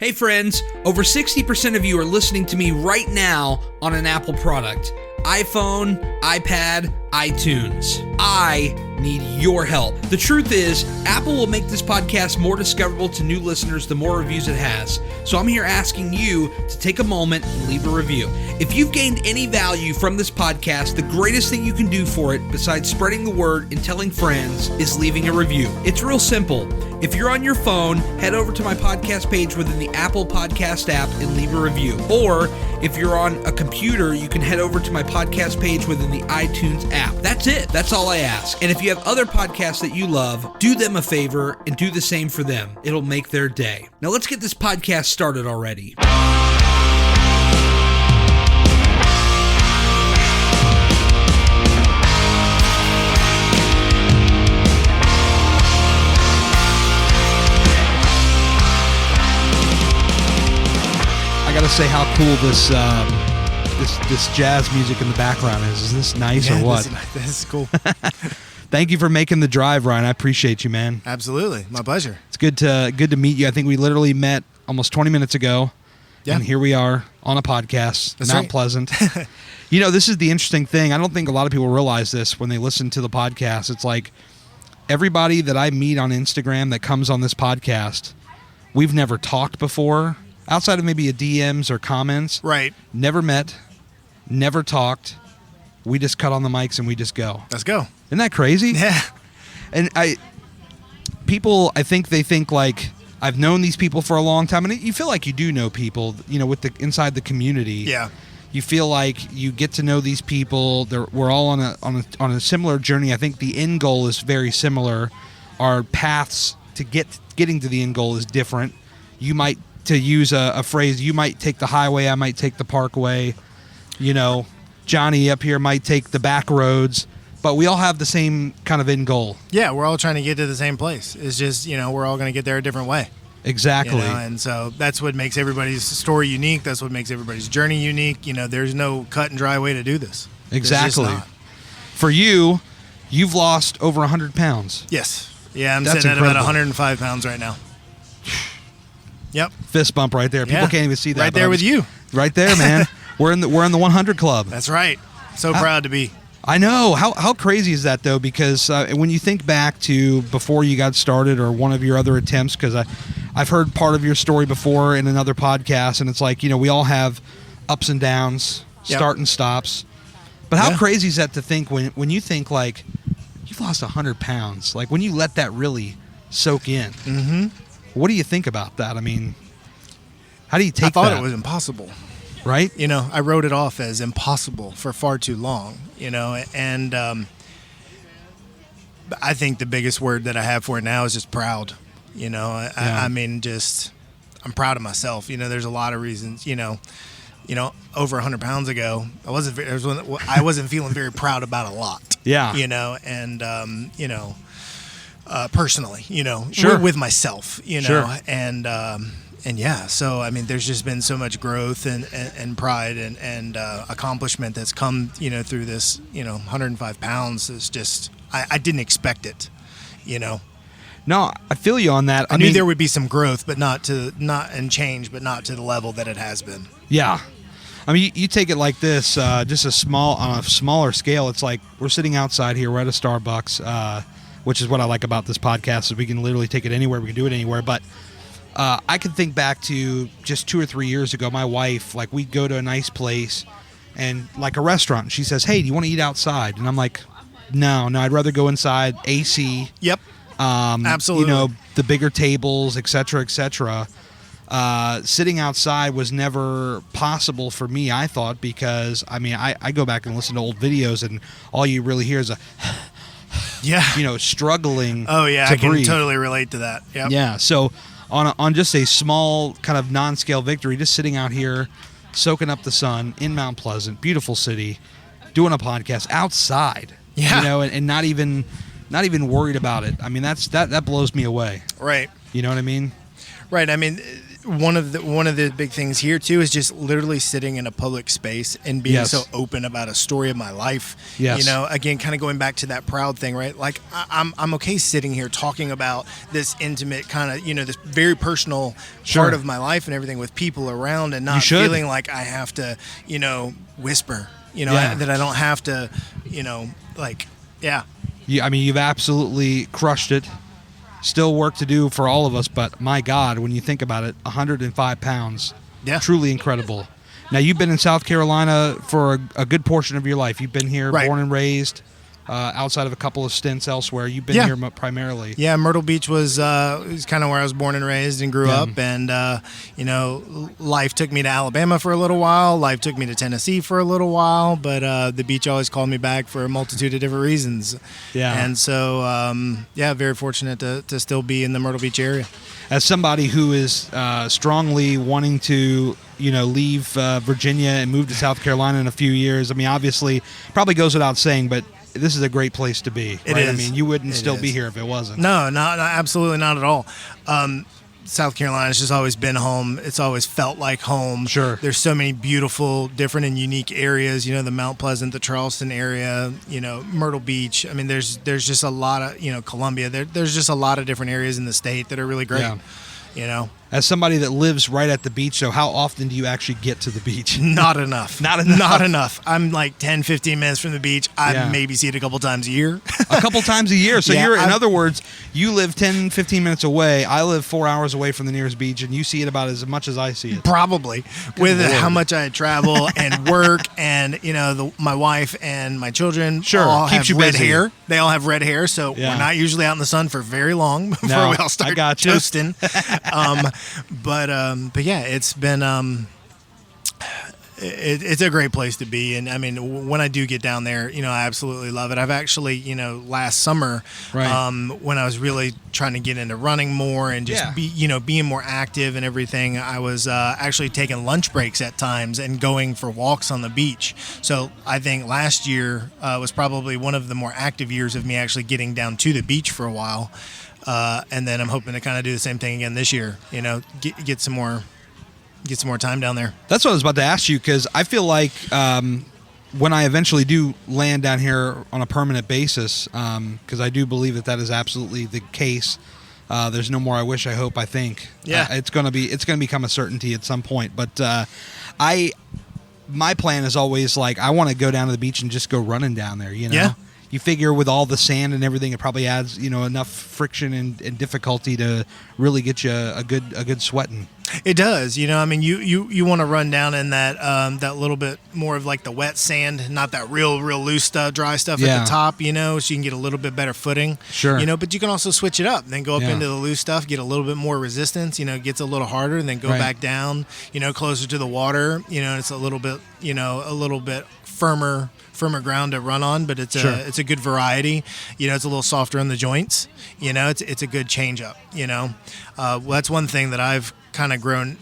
Hey friends, over 60% of you are listening to me right now on an Apple product. iPhone, iPad, iTunes. I need your help. The truth is, Apple will make this podcast more discoverable to new listeners the more reviews it has. So I'm here asking you to take a moment and leave a review. If you've gained any value from this podcast, the greatest thing you can do for it, besides spreading the word and telling friends, is leaving a review. It's real simple. If you're on your phone, head over to my podcast page within the Apple Podcast app and leave a review. Or if you're on a computer, you can head over to my podcast page within the iTunes app. That's it. That's all I ask. And if you have other podcasts that you love, do them a favor and do the same for them. It'll make their day. Now let's get this podcast started already. I gotta say how cool this jazz music in the background is. Is this nice or what? This is cool. Thank you for making the drive, Ryan. I appreciate you, man. Absolutely, my pleasure. It's good to meet you. I think we literally met almost 20 minutes ago, and here we are on a podcast. That's Mount right. Pleasant. You know, this is the interesting thing. I don't think a lot of people realize this when they listen to the podcast. It's like everybody that I meet on Instagram that comes on this podcast, we've never talked before. Outside of maybe a DMs or comments. Right. Never met, never talked. We just cut on the mics and we just go. Let's go. Isn't that crazy? Yeah. And I think they think like, I've known these people for a long time. And you feel like you do know people, you know, with the inside the community. Yeah. You feel like you get to know these people. We're all on a similar journey. I think the end goal is very similar. Our paths to getting to the end goal is different. You might, to use a phrase, you might take the highway, I might take the parkway. You know, Johnny up here might take the back roads, but we all have the same kind of end goal. Yeah, we're all trying to get to the same place. It's just, you know, we're all going to get there a different way. Exactly. You know? And so that's what makes everybody's story unique. That's what makes everybody's journey unique. You know, there's no cut and dry way to do this. Exactly. There's just not. For you, you've lost over 100 pounds. Yes. Yeah, I'm That's sitting incredible. at about 105 pounds right now. Yep. Fist bump right there. People can't even see that. Right there with you. Right there, man. We're in the 100 club. That's right. So proud to be. I know. How crazy is that, though? Because when you think back to before you got started or one of your other attempts, because I've heard part of your story before in another podcast, and it's like, you know, we all have ups and downs, start and stops. But how crazy is that to think when you think, like, you've lost 100 pounds? Like, when you let that really soak in, what do you think about that? I mean, how do you take that? I thought it was impossible. Right? You know, I wrote it off as impossible for far too long, you know, and I think the biggest word that I have for it now is just proud. You know, I mean, just I'm proud of myself. You know, there's a lot of reasons, you know, over 100 pounds ago, I wasn't feeling very proud about a lot. Yeah. You know, and, you know, personally, you know, with myself, you know, and yeah, so I mean, there's just been so much growth and pride and accomplishment that's come, you know, through this, you know, 105 pounds. Is just I didn't expect it, you know. No, I feel you on that. I knew there would be some growth, but not change, but not to the level that it has been. Yeah, I mean, you take it like this, just on a smaller scale. It's like we're sitting outside here. We're at a Starbucks, which is what I like about this podcast. Is we can literally take it anywhere. We can do it anywhere, but. I can think back to just 2 or 3 years ago. My wife, like, we'd go to a nice place and like a restaurant. And she says, "Hey, do you want to eat outside?" And I'm like, No, I'd rather go inside. AC. Yep. Absolutely. You know, the bigger tables, et cetera, et cetera. Sitting outside was never possible for me, I thought, because I mean, I go back and listen to old videos, and all you really hear is you know, struggling. Oh yeah, to I can breathe. totally relate to that. Yep. Yeah. So. On just a small kind of non-scale victory, just sitting out here, soaking up the sun in Mount Pleasant, beautiful city, doing a podcast outside, you know, and not even worried about it. I mean, that blows me away. Right. You know what I mean? Right. I mean, one of the big things here too is just literally sitting in a public space and being so open about a story of my life. Yes. You know, again, kind of going back to that proud thing, right? Like I'm okay sitting here talking about this intimate kind of, you know, this very personal part of my life and everything with people around, and not feeling like I have to, you know, whisper, you know, that I don't have to, you know, like, yeah. I mean, you've absolutely crushed it. Still work to do for all of us, but my God, when you think about it, 105 pounds, truly incredible. Now, you've been in South Carolina for a good portion of your life. You've been here, born and raised, outside of a couple of stints elsewhere. You've been here primarily. Yeah, Myrtle Beach was kind of where I was born and raised and grew up. And, you know, life took me to Alabama for a little while. Life took me to Tennessee for a little while. But the beach always called me back for a multitude of different reasons. Yeah. And so, very fortunate to still be in the Myrtle Beach area. As somebody who is strongly wanting to, you know, leave Virginia and move to South Carolina in a few years, I mean, obviously, probably goes without saying, but this is a great place to be. It is. I mean, you wouldn't still be here if it wasn't. No, absolutely not at all. South Carolina's just always been home. It's always felt like home. Sure. There's so many beautiful, different and unique areas. You know, the Mount Pleasant, the Charleston area. You know, Myrtle Beach. I mean, there's just a lot of, you know, Columbia. There's just a lot of different areas in the state that are really great. Yeah. You know. As somebody that lives right at the beach, so how often do you actually get to the beach? Not enough. Not enough. I'm like 10, 15 minutes from the beach. I maybe see it a couple times a year. A couple times a year. So you're, in other words, you live 10, 15 minutes away. I live 4 hours away from the nearest beach, and you see it about as much as I see it. Probably. Good with Lord. How much I travel and work, and, you know, my wife and my children all keeps have you red busy. hair. They all have red hair, so we're not usually out in the sun for very long before we all start toasting. But yeah, it's been it's a great place to be, and I mean, when I do get down there, you know, I absolutely love it. I've actually, you know, last summer, when I was really trying to get into running more and just be, you know, being more active and everything, I was actually taking lunch breaks at times and going for walks on the beach. So I think last year was probably one of the more active years of me actually getting down to the beach for a while. And then I'm hoping to kind of do the same thing again this year, you know, get some more time down there. That's what I was about to ask you, because I feel like when I eventually do land down here on a permanent basis, because I do believe that is absolutely the case. There's no more I wish, I hope, I think. Yeah. It's going to become a certainty at some point. But my plan is always like, I want to go down to the beach and just go running down there, you know? Yeah. You figure with all the sand and everything, it probably adds, you know, enough friction and difficulty to really get you a good sweating. It does, you know. I mean, you want to run down in that that little bit more of like the wet sand, not that real loose stuff, dry stuff at the top, you know, so you can get a little bit better footing. Sure. You know, but you can also switch it up, then go up into the loose stuff, get a little bit more resistance. You know, it gets a little harder, and then go back down. You know, closer to the water. You know, it's a little bit, you know, a little bit firmer ground to run on, but it's a good variety. You know, it's a little softer on the joints. You know, it's a good change up. You know, well, that's one thing that I've kind of grown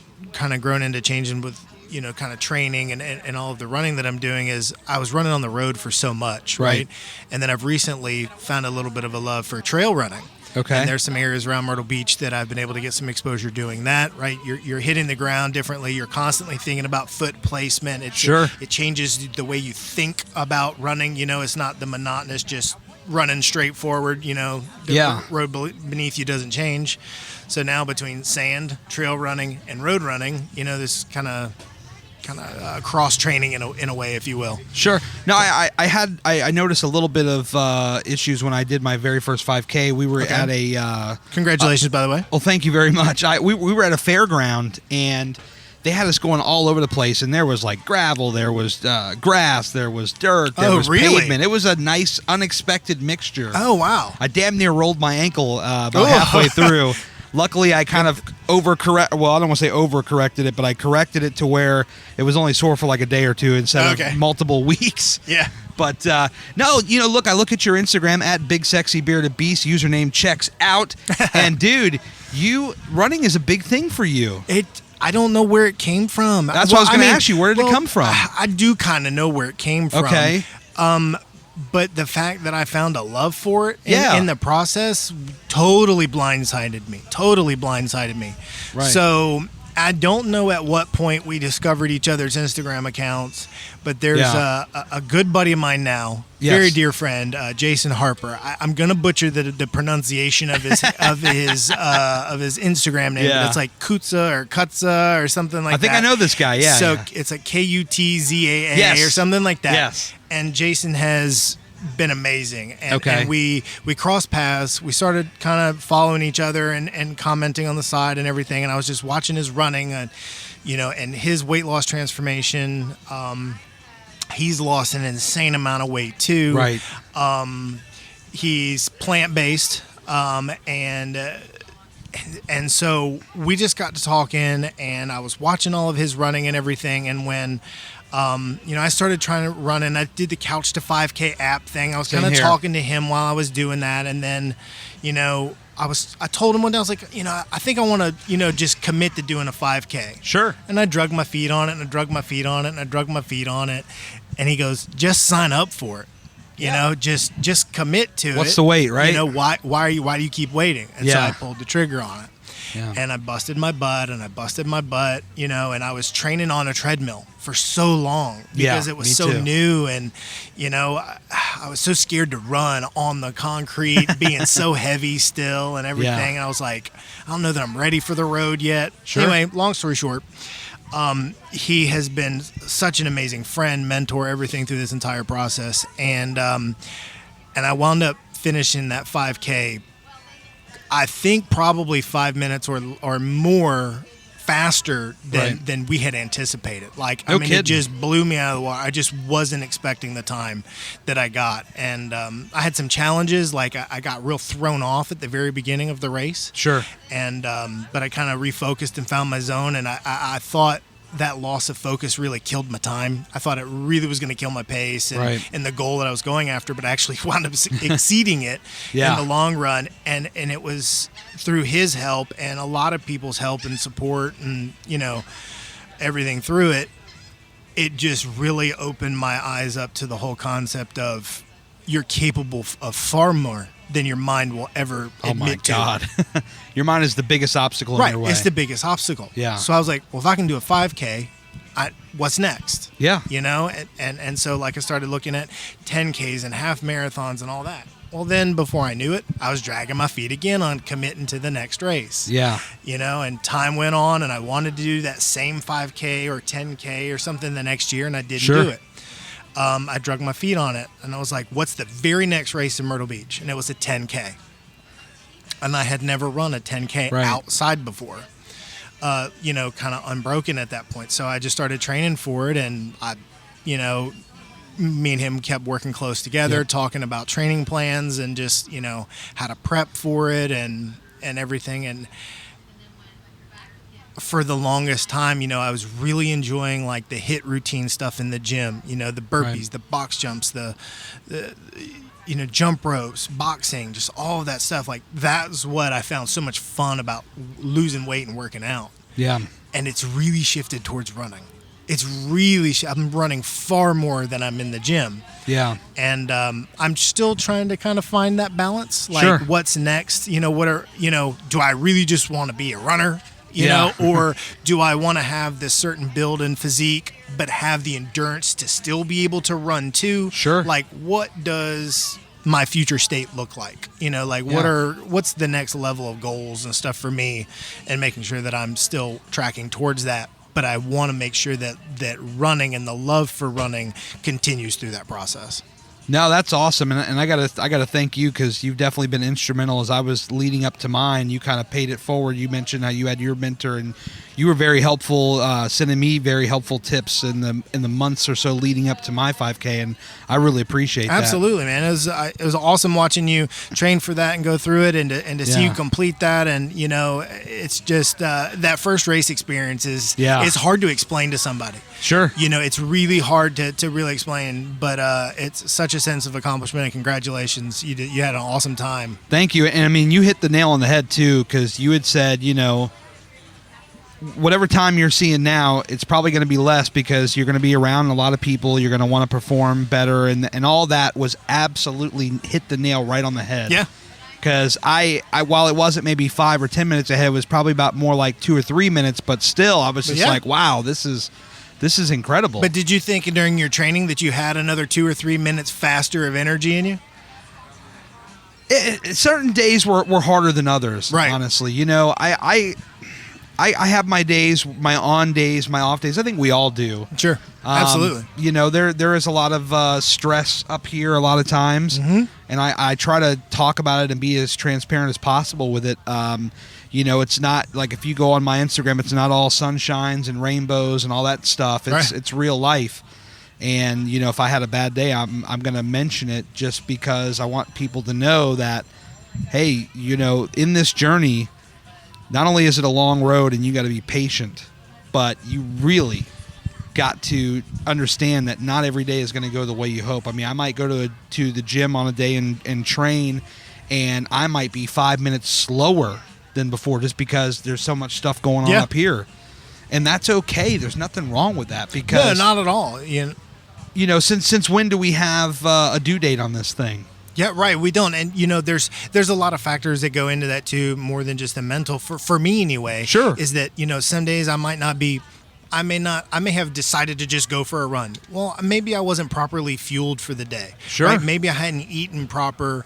into changing with, you know, kind of training and all of the running that I'm doing is I was running on the road for so much, right? And then I've recently found a little bit of a love for trail running. Okay. And there's some areas around Myrtle Beach that I've been able to get some exposure doing that, right? You're hitting the ground differently. You're constantly thinking about foot placement. It changes the way you think about running. You know, it's not the monotonous just running straight forward, you know, the road beneath you doesn't change. So now between sand, trail running, and road running, you know, this kind of cross training in a way, if you will. Sure. No, I noticed a little bit of issues when I did my very first 5K. We were at a congratulations, by the way. Well, thank you very much. We were at a fairground, and they had us going all over the place, and there was like gravel, there was grass, there was dirt, there was pavement. It was a nice, unexpected mixture. Oh, wow. I damn near rolled my ankle about halfway through. Luckily, I kind of I don't want to say overcorrected it, but I corrected it to where it was only sore for like a day or two instead of multiple weeks. Yeah. But no, you know, look, I look at your Instagram at Big Sexy Bearded Beast. Username checks out. And dude, running is a big thing for you. I don't know where it came from. That's what I was going to ask you. Where did it come from? I do kind of know where it came from. Okay. But the fact that I found a love for it in the process totally blindsided me. Right. So I don't know at what point we discovered each other's Instagram accounts, but there's a good buddy of mine now, very dear friend, Jason Harper. I'm gonna butcher the pronunciation of his of his Instagram name. But it's like Kutza or Kutza or something like that. I think I know this guy. Yeah. So it's like Kutzaa or something like that. Yes. And Jason has been amazing, and we crossed paths. We started kind of following each other and commenting on the side and everything, and I was just watching his running and his weight loss transformation. He's lost an insane amount of weight too, right? He's plant-based, and so we just got to talking, and I was watching all of his running and everything, and when I started trying to run, and I did the Couch to 5K app thing. I was kind of talking to him while I was doing that, and then, I told him one day, I was like, I think I want to, just commit to doing a 5K. Sure. And I drug my feet on it, and I drug my feet on it, and I drug my feet on it, and he goes, just sign up for it. Just commit to it. What's the wait, right? Why do you keep waiting? And so I pulled the trigger on it. Yeah. And I busted my butt, and I was training on a treadmill for so long because it was so new, and I was so scared to run on the concrete being so heavy still and everything, and I was like, I don't know that I'm ready for the road yet. Sure. Anyway, long story short, he has been such an amazing friend, mentor, everything through this entire process, and I wound up finishing that 5K, I think probably 5 minutes or more faster than we had anticipated. It just blew me out of the water. I just wasn't expecting the time that I got. And I had some challenges. I got real thrown off at the very beginning of the race. Sure. And but I kind of refocused and found my zone. And I thought that loss of focus really killed my time. I thought it really was going to kill my pace and the goal that I was going after, but I actually wound up exceeding it in the long run. And it was through his help and a lot of people's help and support and, everything through it. It just really opened my eyes up to the whole concept of you're capable of far more than your mind will ever admit to. Oh, my God. Your mind is the biggest obstacle in your way. Right, it's the biggest obstacle. Yeah. So I was like, well, if I can do a 5K, what's next? Yeah. And so I started looking at 10Ks and half marathons and all that. Well, then before I knew it, I was dragging my feet again on committing to the next race. Yeah. And time went on, and I wanted to do that same 5K or 10K or something the next year, and I didn't do it. I drug my feet on it, and I was like, what's the very next race in Myrtle Beach? And it was a 10K. And I had never run a 10K outside before, kind of unbroken at that point. So I just started training for it, and me and him kept working close together, talking about training plans and just, how to prep for it and everything. And for the longest time, I was really enjoying the HIIT routine stuff in the gym, the burpees, the box jumps, the jump ropes, boxing, just all of that stuff. That's what I found so much fun about losing weight and working out. Yeah. And it's really shifted towards running. It's really, I'm running far more than I'm in the gym. Yeah. And I'm still trying to kind of find that balance. What's next? Do I really just want to be a runner? Or do I want to have this certain build and physique, but have the endurance to still be able to run too? Sure. What does my future state look like? What's the next level of goals and stuff for me, and making sure that I'm still tracking towards that. But I want to make sure that running and the love for running continues through that process. No, that's awesome, and I gotta thank you because you've definitely been instrumental. As I was leading up to mine, you kind of paid it forward. You mentioned how you had your mentor, and you were very helpful, sending me very helpful tips in the months or so leading up to my 5K, and I really appreciate that. Absolutely, man. It was awesome watching you train for that and go through it, and to see you complete that. And it's just that first race experience is hard to explain to somebody. Sure. It's really hard to really explain, but it's such a sense of accomplishment, and congratulations. You had an awesome time. Thank you. And I mean, you hit the nail on the head too, because you had said, whatever time you're seeing now, it's probably going to be less because you're going to be around a lot of people. You're going to want to perform better, and all that was absolutely hit the nail right on the head. Yeah. because I while it wasn't maybe 5 or 10 minutes ahead, it was probably about more like 2 or 3 minutes, but still I was just like, wow, this is incredible. But did you think during your training that you had another 2 or 3 minutes faster of energy in you? Certain days were harder than others, right? Honestly, I have my days, my on days, my off days. I think we all do. Sure, absolutely. There is a lot of stress up here a lot of times, and I try to talk about it and be as transparent as possible with it. It's not like if you go on my Instagram, it's not all sunshines and rainbows and all that stuff. It's real life. And if I had a bad day, I'm going to mention it just because I want people to know that, hey, in this journey, not only is it a long road and you got to be patient, but you really got to understand that not every day is going to go the way you hope. I mean, I might go to the gym on a day and train, and I might be 5 minutes slower than before just because there's so much stuff going on up here. And that's okay. There's nothing wrong with that because no, not at all. Since when do we have a due date on this thing? Yeah, right. We don't, and there's a lot of factors that go into that too, more than just the mental. For me anyway, sure, is that some days I may have decided to just go for a run. Well, maybe I wasn't properly fueled for the day. Sure, right? Maybe I hadn't eaten proper,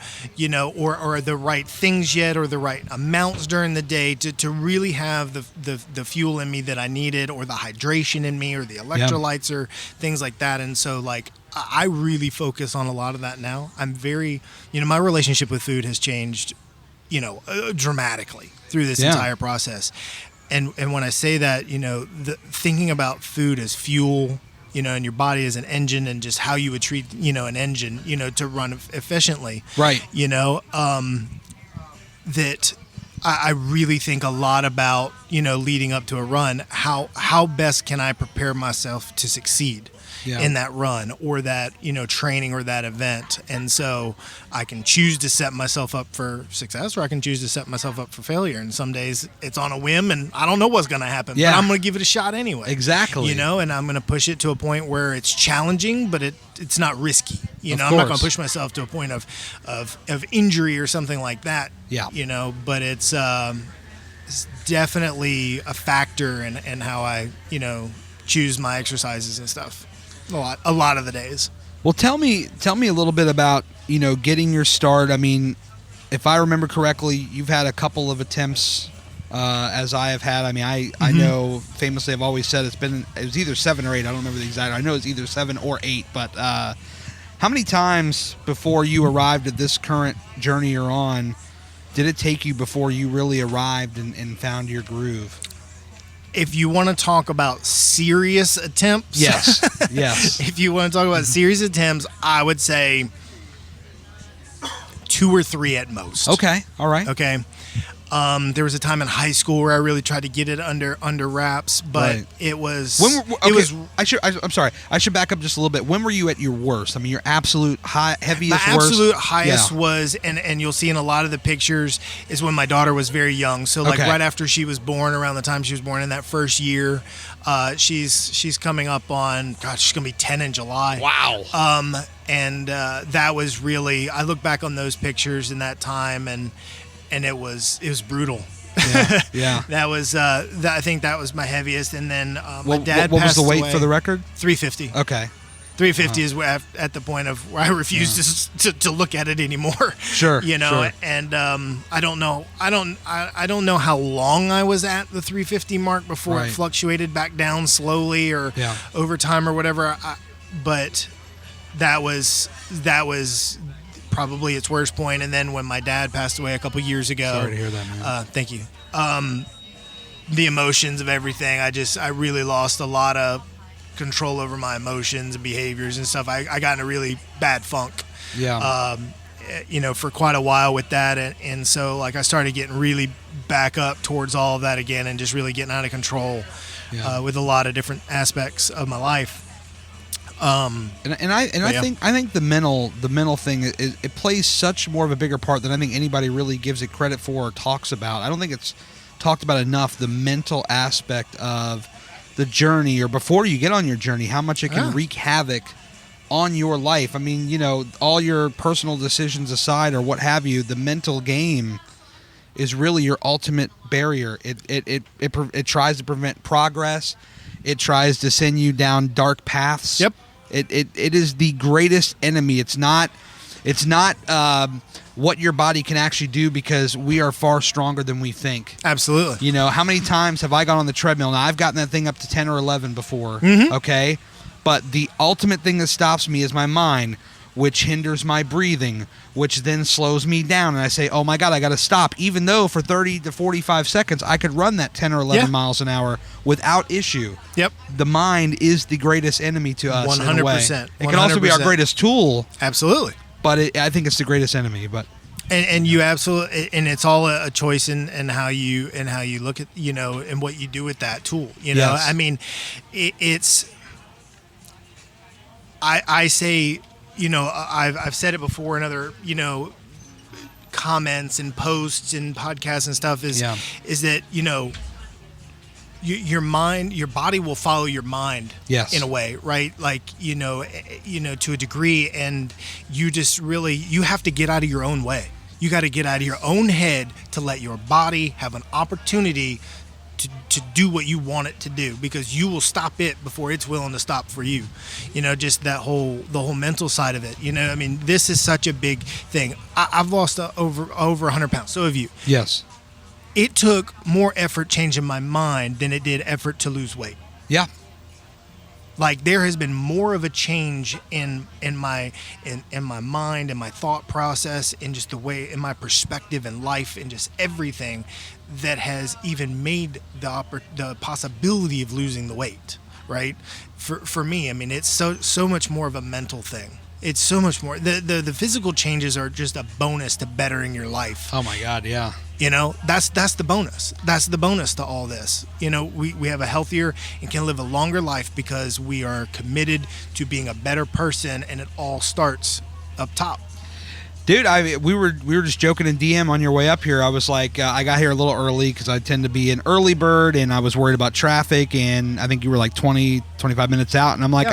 or the right things yet, or the right amounts during the day to really have the fuel in me that I needed, or the hydration in me, or the electrolytes, or things like that. And so, I really focus on a lot of that now. I'm very, my relationship with food has changed, dramatically through this entire process. And when I say that, thinking about food as fuel, and your body as an engine, and just how you would treat, an engine, to run efficiently. Right. That I really think a lot about, leading up to a run, how best can I prepare myself to succeed in that run or that, training or that event. And so I can choose to set myself up for success, or I can choose to set myself up for failure. And some days it's on a whim and I don't know what's going to happen, but I'm going to give it a shot anyway. Exactly. And I'm going to push it to a point where it's challenging, but it's not risky. I'm not going to push myself to a point of injury or something like that. Yeah. But it's definitely a factor in how I, choose my exercises and stuff. A lot of the days. Well, tell me a little bit about, getting your start. I mean, if I remember correctly, you've had a couple of attempts, as I have had. I mean, I know famously I've always said it was either 7 or 8. I don't remember the exact. I know it's either 7 or 8. But how many times before you arrived at this current journey you're on did it take you before you really arrived and found your groove? If you want to talk about serious attempts, yes. If you want to talk about serious attempts, I would say 2 or 3 at most. Okay, all right. Okay. There was a time in high school where I really tried to get it under wraps, but it was. I'm sorry. I should back up just a little bit. When were you at your worst? I mean, your absolute heaviest. My absolute highest was, and you'll see in a lot of the pictures, is when my daughter was very young. So right after she was born, around the time she was born, in that first year, she's coming up on. God, she's gonna be 10 in July. Wow. And that was really. I look back on those pictures in that time and it was brutal. Yeah. That was I think that was my heaviest. And then my dad what passed was the weight away. for the record? 350. Okay. 350 is at the point of where I refuse to look at it anymore. Sure. Sure. And I don't know how long I was at the 350 mark before it fluctuated back down slowly or over time or whatever. But that was probably its worst point. And then when my dad passed away a couple years ago, sorry to hear that, man. Thank you. The emotions of everything, I really lost a lot of control over my emotions and behaviors and stuff. I got in a really bad funk. For quite a while with that, and so I started getting really back up towards all of that again, and just really getting out of control with a lot of different aspects of my life. I think the mental thing it plays such more of a bigger part than I think anybody really gives it credit for or talks about. I don't think it's talked about enough, the mental aspect of the journey, or before you get on your journey, how much it can wreak havoc on your life. I mean, you know, all your personal decisions aside or what have you, the mental game is really your ultimate barrier. It tries to prevent progress. It tries to send you down dark paths. Yep. It is the greatest enemy. It's not what your body can actually do, because we are far stronger than we think. Absolutely. You know, how many times have I gone on the treadmill? Now, I've gotten that thing up to 10 or 11 before, okay? But the ultimate thing that stops me is my mind, which hinders my breathing, which then slows me down. And I say, oh, my God, I got to stop. Even though for 30 to 45 seconds, I could run that 10 or 11 miles an hour without issue. Yep. The mind is the greatest enemy to us 100%. in a way. It can also be our greatest tool. Absolutely. But I think it's the greatest enemy. But and you absolutely, and it's all a choice in how you look at, you know, and what you do with that tool. You know, Yes. I mean, it's. I say, you know, I've said it before in other, you know, comments and posts and podcasts and stuff is that, you know, your mind, your body will follow your mind. Yes. In a way, right? Like, you know, to a degree, and you just really, you have to get out of your own way. You got to get out of your own head to let your body have an opportunity to do what you want it to do, because you will stop it before it's willing to stop for you. You know, just the whole mental side of it. You know, I mean, this is such a big thing. I've lost over 100 pounds. So have you. yes. It took more effort changing my mind than it did effort to lose weight. Yeah. Like, there has been more of a change in my mind and my thought process, and just the way, in my perspective in life, and just everything that has even made the possibility of losing the weight, right? For me, I mean, it's so much more of a mental thing. It's so much more. The physical changes are just a bonus to bettering your life. Oh my God, yeah. You know, that's the bonus. That's the bonus to all this. You know, we have a healthier and can live a longer life because we are committed to being a better person, and it all starts up top. Dude, we were just joking in DM on your way up here. I was like, I got here a little early because I tend to be an early bird, and I was worried about traffic, and I think you were like 20, 25 minutes out, and I'm like,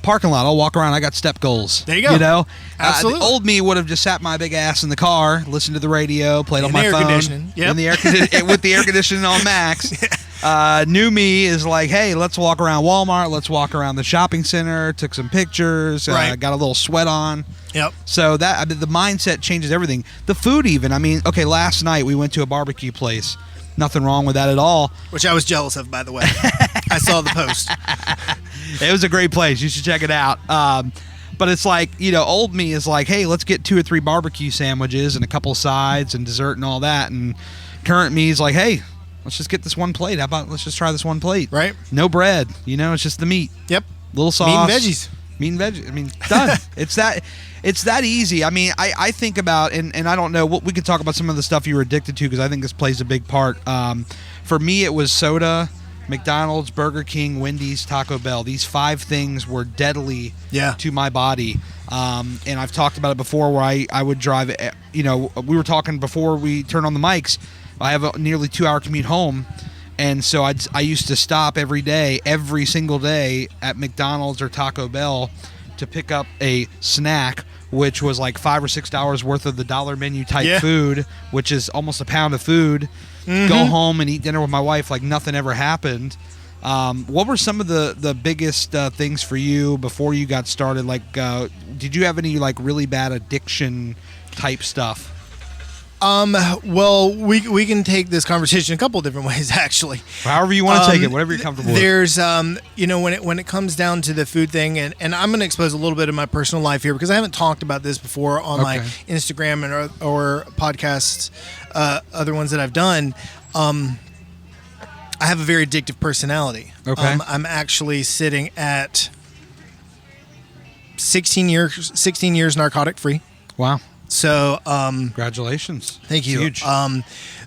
parking lot, I'll walk around. I got step goals. There you go. You know, Absolutely. The old me would have just sat my big ass in the car, listened to the radio, played on my air phone, conditioning. Yep. in the with the air conditioning on max. New me is like, hey, let's walk around Walmart. Let's walk around the shopping center. Took some pictures. Right. Got a little sweat on. Yep. So that the mindset changes everything. The food, even. I mean, okay, last night we went to a barbecue place. Nothing wrong with that at all. Which I was jealous of, by the way. I saw the post. It was a great place. You should check it out. But it's like, you know, old me is like, hey, let's get 2 or 3 barbecue sandwiches and a couple sides and dessert and all that. And current me is like, hey, let's just get this one plate. How about let's just try this one plate? Right. No bread. You know, it's just the meat. Yep. Little sauce. Meat and veggies. Meat and veggies. I mean, done. It's that easy. I mean, I think about, and I don't know, we could talk about some of the stuff you were addicted to, because I think this plays a big part. For me, it was soda, McDonald's, Burger King, Wendy's, Taco Bell. These 5 things were deadly to my body. And I've talked about it before, where I would drive, you know, we were talking before we turned on the mics. I have a nearly 2-hour commute home. And so I used to stop every single day at McDonald's or Taco Bell to pick up a snack, which was like $5 or $6 worth of the dollar menu type food, which is almost a pound of food. Mm-hmm. Go home and eat dinner with my wife like nothing ever happened. What were some of the biggest things for you before you got started? Like, did you have any like really bad addiction type stuff? Well, we can take this conversation a couple different ways, actually. However you want to take it, whatever you're comfortable with. There's, you know, when it comes down to the food thing, and I'm going to expose a little bit of my personal life here, because I haven't talked about this before on my Instagram or podcasts, other ones that I've done. I have a very addictive personality. Okay. I'm actually sitting at 16 years narcotic free. Wow. So, congratulations. Thank you. Huge.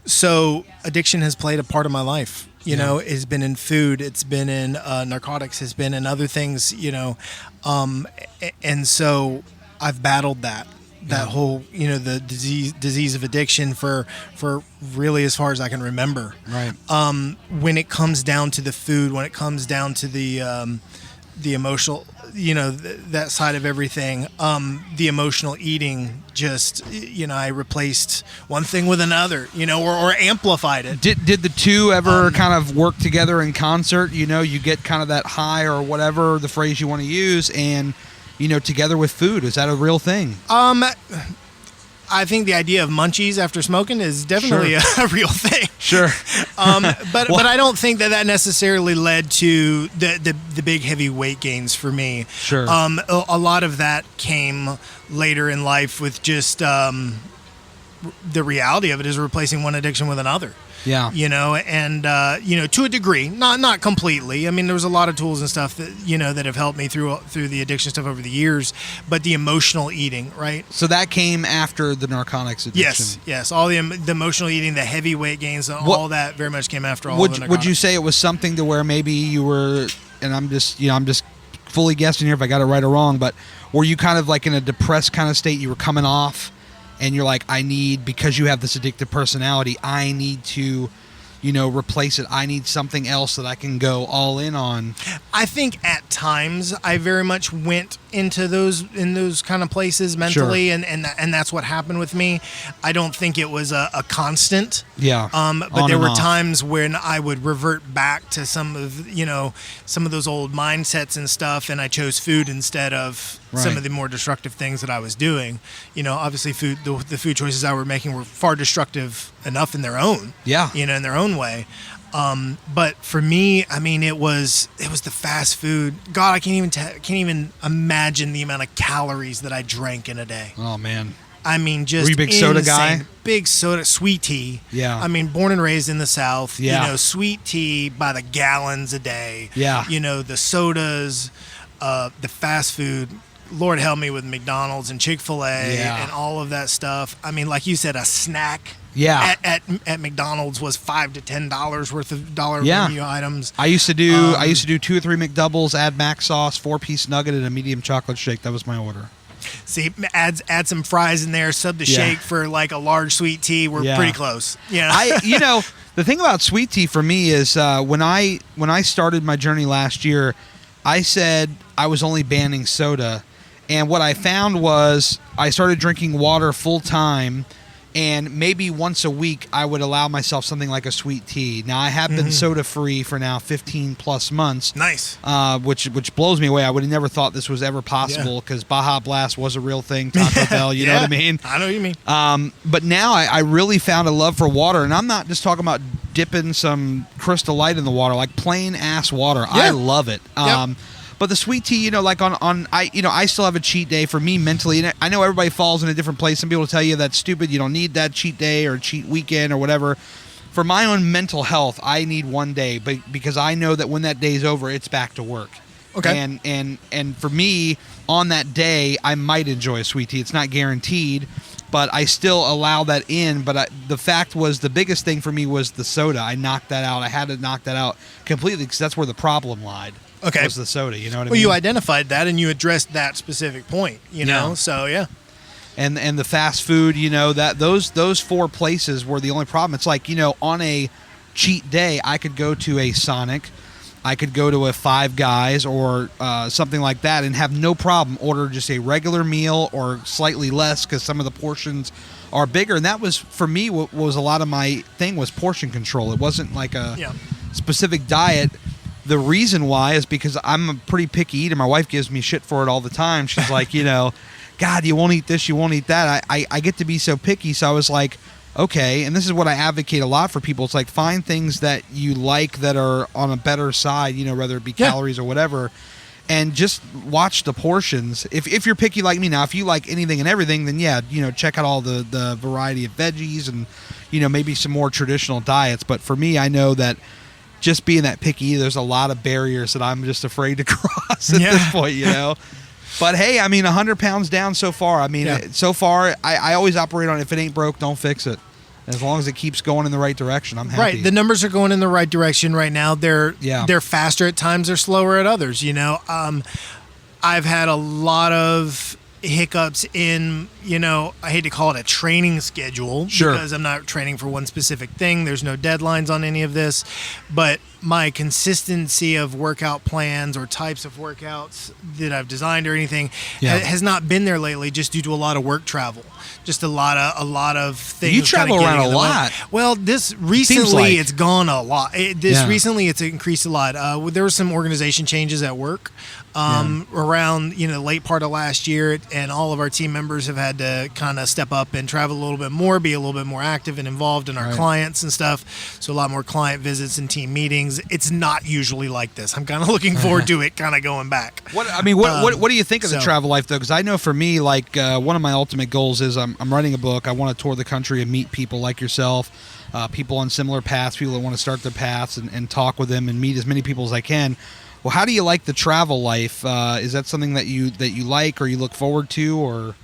So addiction has played a part of my life. You know, it's been in food, it's been in narcotics, it's been in other things, you know. And so I've battled that whole, you know, the disease of addiction for really as far as I can remember. Right. When it comes down to the food, when it comes down to the the emotional, that side of everything. The emotional eating, just, I replaced one thing with another, or amplified it. Did the two ever kind of work together in concert? You get kind of that high or whatever the phrase you want to use, and together with food. Is that a real thing? I think the idea of munchies after smoking is definitely a real thing. Sure. But I don't think that necessarily led to the big heavy weight gains for me. Sure. A lot of that came later in life with just the reality of it is replacing one addiction with another. Yeah. And to a degree, not completely. I mean, there was a lot of tools and stuff that, that have helped me through the addiction stuff over the years, but the emotional eating, right? So that came after the narcotics addiction. Yes. All the emotional eating, the heavy weight gains, all that very much came after all of the narcotics. Would you say it was something to where maybe you were, and I'm just fully guessing here if I got it right or wrong, but were you kind of like in a depressed kind of state, you were coming off, and you're like, because you have this addictive personality, I need to, replace it. I need something else that I can go all in on. I think at times I very much went into those kind of places mentally, Sure. and that's what happened with me. I don't think it was a constant. Yeah. But there were times when I would revert back to some of those old mindsets and stuff, and I chose food instead of some of the more destructive things that I was doing. Obviously the food choices I were making were far destructive enough in their own. Yeah. In their own way. But for me, I mean, it was the fast food. God, I can't even imagine the amount of calories that I drank in a day. Oh man. I mean, just were you a big soda guy? Big soda, sweet tea. Yeah. I mean, born and raised in the South. Yeah. Sweet tea by the gallons a day. Yeah. The sodas, the fast food. Lord help me with McDonald's and Chick-fil-A and all of that stuff. I mean, like you said, a snack. Yeah. At McDonald's was $5 to $10 worth of menu items. I used to do 2 or 3 McDoubles, add mac sauce, 4-piece nugget, and a medium chocolate shake. That was my order. See, add some fries in there, sub the shake for like a large sweet tea. We're pretty close. Yeah. The thing about sweet tea for me is when I started my journey last year, I said I was only banning soda, and what I found was I started drinking water full time. And maybe once a week, I would allow myself something like a sweet tea. Now, I have been soda-free for now 15-plus months. Nice. Which blows me away. I would have never thought this was ever possible because Baja Blast was a real thing, Taco Bell, you know what I mean? I know what you mean. But now I really found a love for water. And I'm not just talking about dipping some Crystal Light in the water, like plain-ass water. Yeah. I love it. Yep. But the sweet tea, like I still have a cheat day for me mentally. And I know everybody falls in a different place. Some people tell you that's stupid. You don't need that cheat day or cheat weekend or whatever. For my own mental health, I need one day, but because I know that when that day's over, it's back to work. Okay. And for me, on that day, I might enjoy a sweet tea. It's not guaranteed, but I still allow that in. But the fact was, the biggest thing for me was the soda. I knocked that out. I had to knock that out completely because that's where the problem lied. Okay. Was the soda, you know what I mean? Well, you identified that and you addressed that specific point, know? So, yeah. And the fast food, that those 4 places were the only problem. It's like, on a cheat day, I could go to a Sonic, I could go to a Five Guys or something like that and have no problem order just a regular meal or slightly less because some of the portions are bigger. And that was, for me, what was a lot of my thing was portion control. It wasn't like a specific diet. The reason why is because I'm a pretty picky eater. My wife gives me shit for it all the time. She's like, God, you won't eat this, you won't eat that. I get to be so picky. So I was like, okay. And this is what I advocate a lot for people. It's like, find things that you like that are on a better side, whether it be calories or whatever. And just watch the portions. If you're picky like me now, if you like anything and everything, then check out all the variety of veggies and, maybe some more traditional diets. But for me, I know that just being that picky, there's a lot of barriers that I'm just afraid to cross at this point, But hey, I mean, 100 pounds down so far. I mean, so far, I always operate on if it ain't broke, don't fix it. As long as it keeps going in the right direction, I'm happy. Right, the numbers are going in the right direction right now. They're faster at times, they're slower at others. I've had a lot of hiccups in, I hate to call it a training schedule because I'm not training for one specific thing. There's no deadlines on any of this, but my consistency of workout plans or types of workouts that I've designed or anything has not been there lately, just due to a lot of work travel. Just a lot of things. You travel around a lot. Well, this recently it's gone a lot. Recently it's increased a lot. There were some organization changes at work around the late part of last year, and all of our team members have had to kind of step up and travel a little bit more, be a little bit more active and involved in our clients and stuff. So a lot more client visits and team meetings. It's not usually like this. I'm kind of looking forward to it kind of going back. What do you think of the travel life though? Because I know for me, like one of my ultimate goals is I'm writing a book. I want to tour the country and meet people like yourself, people on similar paths, people that want to start their paths, and talk with them and meet as many people as I can. Well, how do you like the travel life? Is that something that you like or you look forward to, or?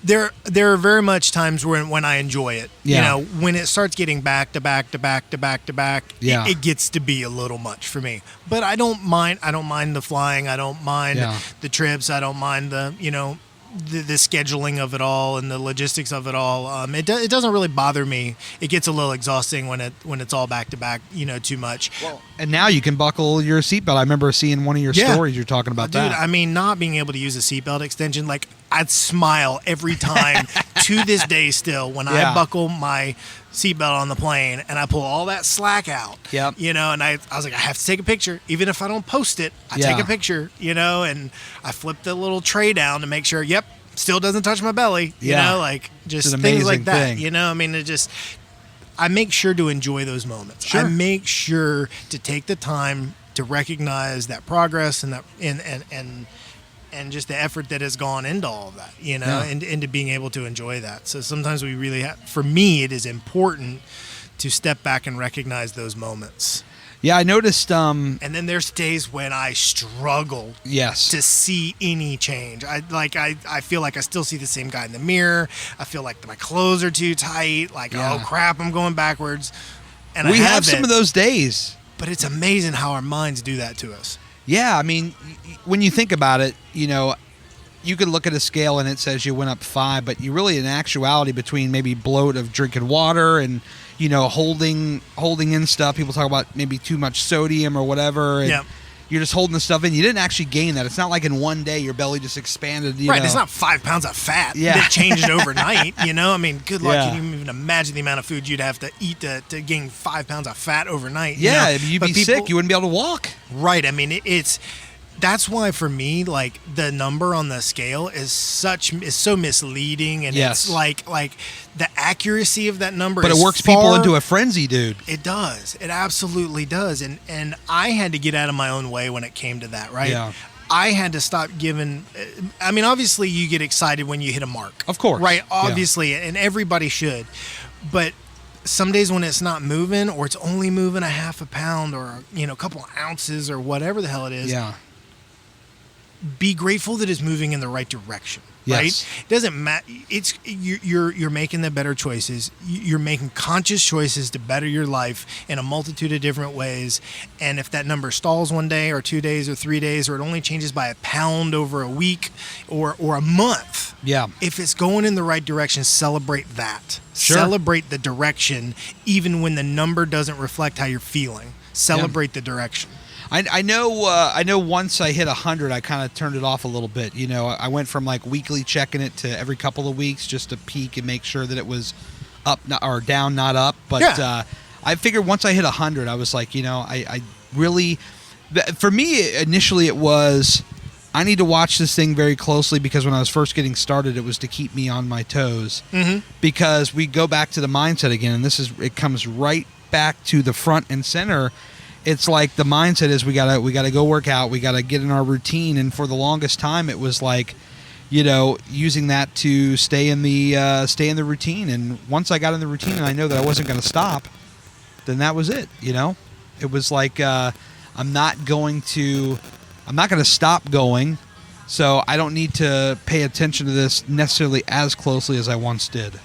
There are very much times when I enjoy it. Yeah. When it starts getting back to back to back to back to back, it gets to be a little much for me. But I don't mind. I don't mind the flying. I don't mind the trips. I don't mind the the scheduling of it all and the logistics of it all. It doesn't really bother me. It gets a little exhausting when it's all back to back, too much. Well, and now you can buckle your seatbelt. I remember seeing one of your stories you're talking about that. Dude, I mean, not being able to use a seatbelt extension, like I'd smile every time to this day still when I buckle my seatbelt on the plane and I pull all that slack out. Yep. And I was like, I have to take a picture. Even if I don't post it, I take a picture, and I flip the little tray down to make sure, still doesn't touch my belly. Like just things like that. Thing. I mean, I make sure to enjoy those moments. Sure. I make sure to take the time to recognize that progress and that and just the effort that has gone into all of that, and into being able to enjoy that. So sometimes we really for me, it is important to step back and recognize those moments. Yeah, I noticed. And then there's days when I struggle to see any change. I feel like I still see the same guy in the mirror. I feel like my clothes are too tight. Like, oh crap, I'm going backwards. And we have some of those days. But it's amazing how our minds do that to us. Yeah, I mean, when you think about it, you could look at a scale and it says you went up 5, but you really, in actuality, between maybe bloat of drinking water and holding in stuff, people talk about maybe too much sodium or whatever, and you're just holding the stuff in. You didn't actually gain that. It's not like in one day your belly just expanded. Right, it's not 5 pounds of fat that changed overnight. I mean, good luck. Can you even imagine the amount of food you'd have to eat to gain 5 pounds of fat overnight? Yeah, you'd be sick. You wouldn't be able to walk. Right. I mean, that's why for me, like, the number on the scale is so misleading, and it's like the accuracy of that number. But it works people into a frenzy, dude. It does. It absolutely does. And I had to get out of my own way when it came to that. Right. Yeah. I had to stop giving. I mean, obviously, you get excited when you hit a mark. Of course. Right. Obviously, and everybody should, but some days when it's not moving, or it's only moving a half a pound, or a couple of ounces, or whatever the hell it is. Yeah. Be grateful that it's moving in the right direction, right? It doesn't matter. You're making the better choices. You're making conscious choices to better your life in a multitude of different ways. And if that number stalls 1 day or 2 days or 3 days, or it only changes by a pound over a week or a month, if it's going in the right direction, celebrate that. Sure. Celebrate the direction, even when the number doesn't reflect how you're feeling. Celebrate the direction. I know once I hit 100, I kind of turned it off a little bit. I went from like weekly checking it to every couple of weeks just to peek and make sure that it was up or down, not up. But I figured once I hit 100, I was like, I really, for me, initially it was, I need to watch this thing very closely, because when I was first getting started, it was to keep me on my toes. Mm-hmm. Because we go back to the mindset again, and it comes right back to the front and center. It's like the mindset is we gotta go work out, we gotta get in our routine, and for the longest time it was like, using that to stay in the routine. And once I got in the routine and I know that I wasn't gonna stop, then that was it. It was like I'm not gonna stop going, so I don't need to pay attention to this necessarily as closely as I once did.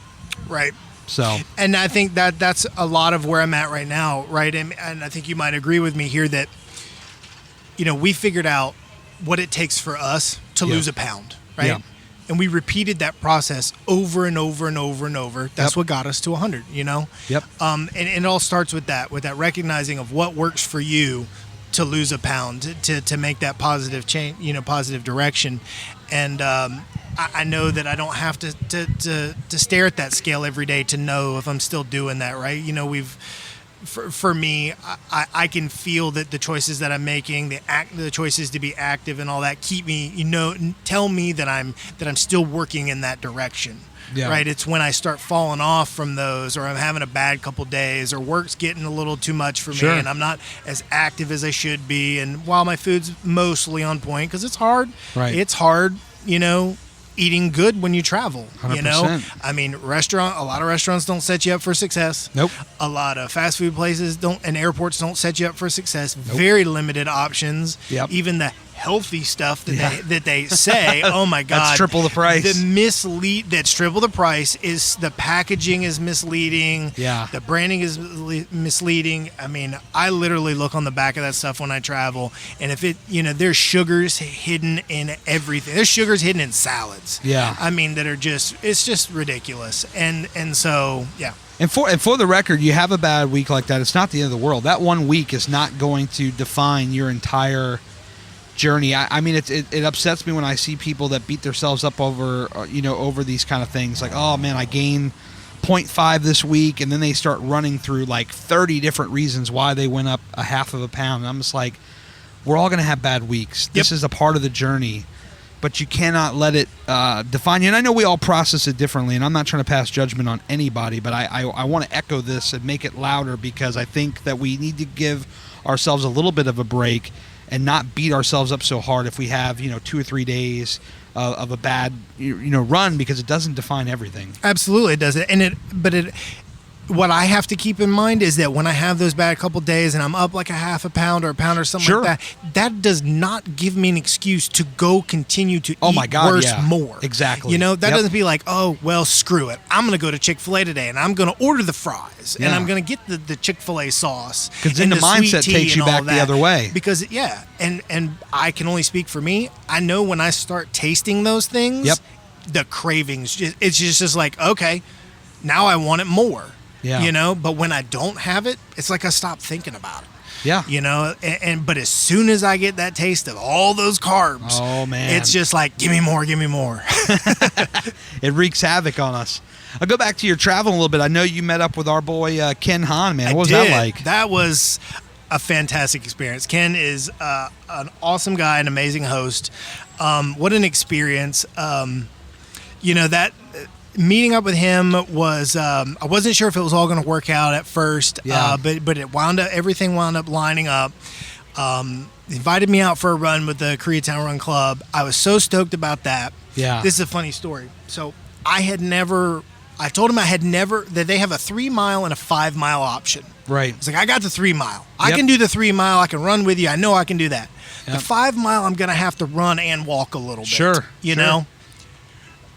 Right. So, and I think that's a lot of where I'm at right now, right? And I think you might agree with me here that, we figured out what it takes for us to lose a pound, right? And we repeated that process over and over and over and over. That's what got us to 100, you know? Yep. And it all starts with that recognizing of what works for you to lose a pound, to make that positive change, you know, positive direction. And I know that I don't have to stare at that scale every day to know if I'm still doing that, right? You know, for me, I can feel that the choices that I'm making, the choices to be active and all that, keep me, you know, tell me that I'm still working in that direction. Yeah. Right. It's when I start falling off from those, or I'm having a bad couple days, or work's getting a little too much for me, and I'm not as active as I should be. And while my food's mostly on point, because it's hard, it's hard, you know, eating good when you travel. 100%. You know, I mean, a lot of restaurants don't set you up for success. Nope. A lot of fast food places don't, and airports don't set you up for success. Nope. Very limited options. Yep. Even the healthy stuff that they say, oh my God, that's triple the price. That's triple the price. Is the packaging is misleading. Yeah. The branding is misleading. I mean, I literally look on the back of that stuff when I travel, and if it, you know, there's sugars hidden in everything. There's sugars hidden in salads. Yeah. I mean, that are it's just ridiculous. And so, yeah. And for the record, you have a bad week like that, it's not the end of the world. That 1 week is not going to define your entire journey. I mean, it upsets me when I see people that beat themselves up over, you know, over these kind of things. Like, oh man, I gained 0.5 this week, and then they start running through like 30 different reasons why they went up a half of a pound. And I'm just like, we're all going to have bad weeks. This is a part of the journey, but you cannot let it define you. And I know we all process it differently, and I'm not trying to pass judgment on anybody, but I want to echo this and make it louder, because I think that we need to give ourselves a little bit of a break and not beat ourselves up so hard if we have, you know, 2 or 3 days of a bad, you know, run, because it doesn't define everything. Absolutely, it doesn't. And what I have to keep in mind is that when I have those bad couple days and I'm up like a half a pound or a pound or something like that does not give me an excuse to go continue to eat worse more. Exactly. You know, that doesn't be like, oh, well, screw it. I'm going to go to Chick-fil-A today and I'm going to order the fries and I'm going to get the Chick-fil-A sauce. Because then the mindset takes you back the other way. Because, and I can only speak for me. I know when I start tasting those things, the cravings, it's just like, okay, now I want it more. Yeah. You know, but when I don't have it, it's like I stop thinking about it. Yeah. You know, but as soon as I get that taste of all those carbs, oh man, it's just like, give me more, give me more. It wreaks havoc on us. I'll go back to your travel a little bit. I know you met up with our boy Ken Hahn, man. What was that like? That was a fantastic experience. Ken is an awesome guy, an amazing host. What an experience. You know, that meeting up with him was, I wasn't sure if it was all going to work out at first, but everything wound up lining up. He invited me out for a run with the Koreatown Run Club. I was so stoked about that. Yeah. This is a funny story. So I told him that they have a 3 mile and a 5 mile option. Right. It's like, I got the 3 mile. I can do the 3 mile. I can run with you. I know I can do that. The 5 mile, I'm going to have to run and walk a little bit. You know?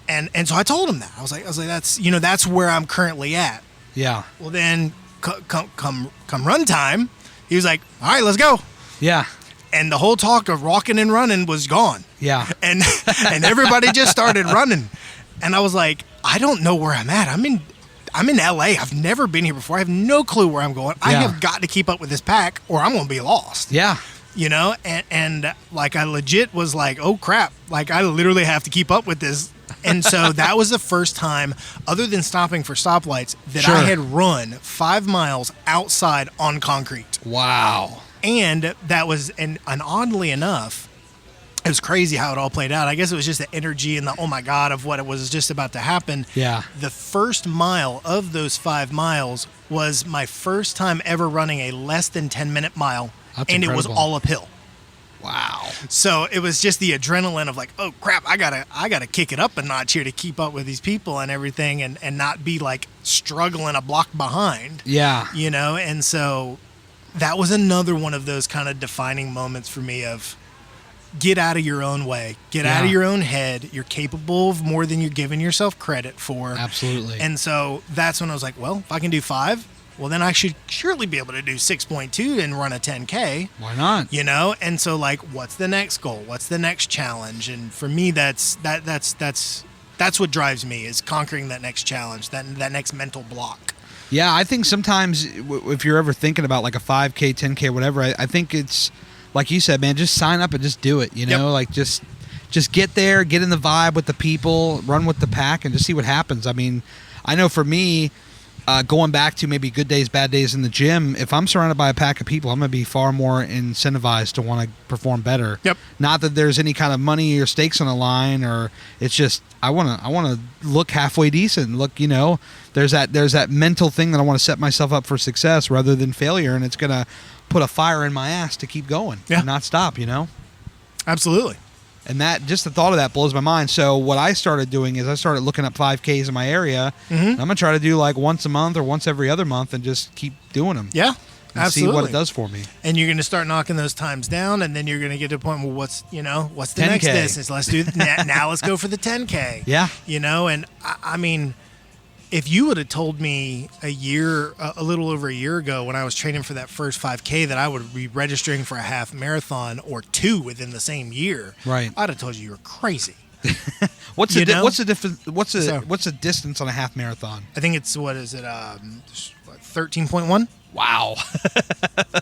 And so I told him that. I was like, that's where I'm currently at. Yeah. Well, then come run time, he was like, all right, let's go. Yeah. And the whole talk of walking and running was gone. Yeah. And everybody just started running. And I was like, I don't know where I'm at. I'm in LA. I've never been here before. I have no clue where I'm going. I have got to keep up with this pack or I'm going to be lost. Yeah. You know, and like I legit was like, oh crap, like I literally have to keep up with this. And so that was the first time, other than stopping for stoplights, that I had run 5 miles outside on concrete. Wow. And that was, and oddly enough, it was crazy how it all played out. I guess it was just the energy and the, oh my God, of what it was just about to happen. Yeah. The first mile of those 5 miles was my first time ever running a less than 10-minute mile. That's incredible. It was all uphill. Wow. So it was just the adrenaline of like, oh crap, I gotta kick it up a notch here to keep up with these people and everything and not be like struggling a block behind. Yeah. You know, and so that was another one of those kind of defining moments for me of get out of your own way, get out of your own head. You're capable of more than you're giving yourself credit for. Absolutely. And so that's when I was like, well, if I can do 5, well, then I should surely be able to do 6.2 and run a 10K. Why not? You know, and so like, what's the next goal? What's the next challenge? And for me, that's what drives me, is conquering that next challenge, that next mental block. Yeah, I think sometimes if you're ever thinking about like a 5K, 10K, whatever, I think it's like you said, man, just sign up and just do it. You know, like just get there, get in the vibe with the people, run with the pack, and just see what happens. I mean, I know for me, going back to maybe good days, bad days in the gym, if I'm surrounded by a pack of people, I'm going to be far more incentivized to want to perform better. Yep. Not that there's any kind of money or stakes on the line, or it's just I want to look halfway decent. Look, you know, there's that mental thing that I want to set myself up for success rather than failure, and it's going to put a fire in my ass to keep going and not stop, you know? Absolutely. And that, just the thought of that blows my mind. So what I started doing is I started looking up 5Ks in my area. I'm going to try to do like once a month or once every other month and just keep doing them. Yeah, and absolutely. see what it does for me. And you're going to start knocking those times down, and then you're going to get to a point where what's the 10K. next distance? Let's do now. Let's go for the 10K. Yeah. You know, and I mean, if you would have told me a little over a year ago when I was training for that first 5K that I would be registering for a half marathon or two within the same year, right, I'd have told you were crazy. What's the distance on a half marathon? I think it's 13.1. Wow.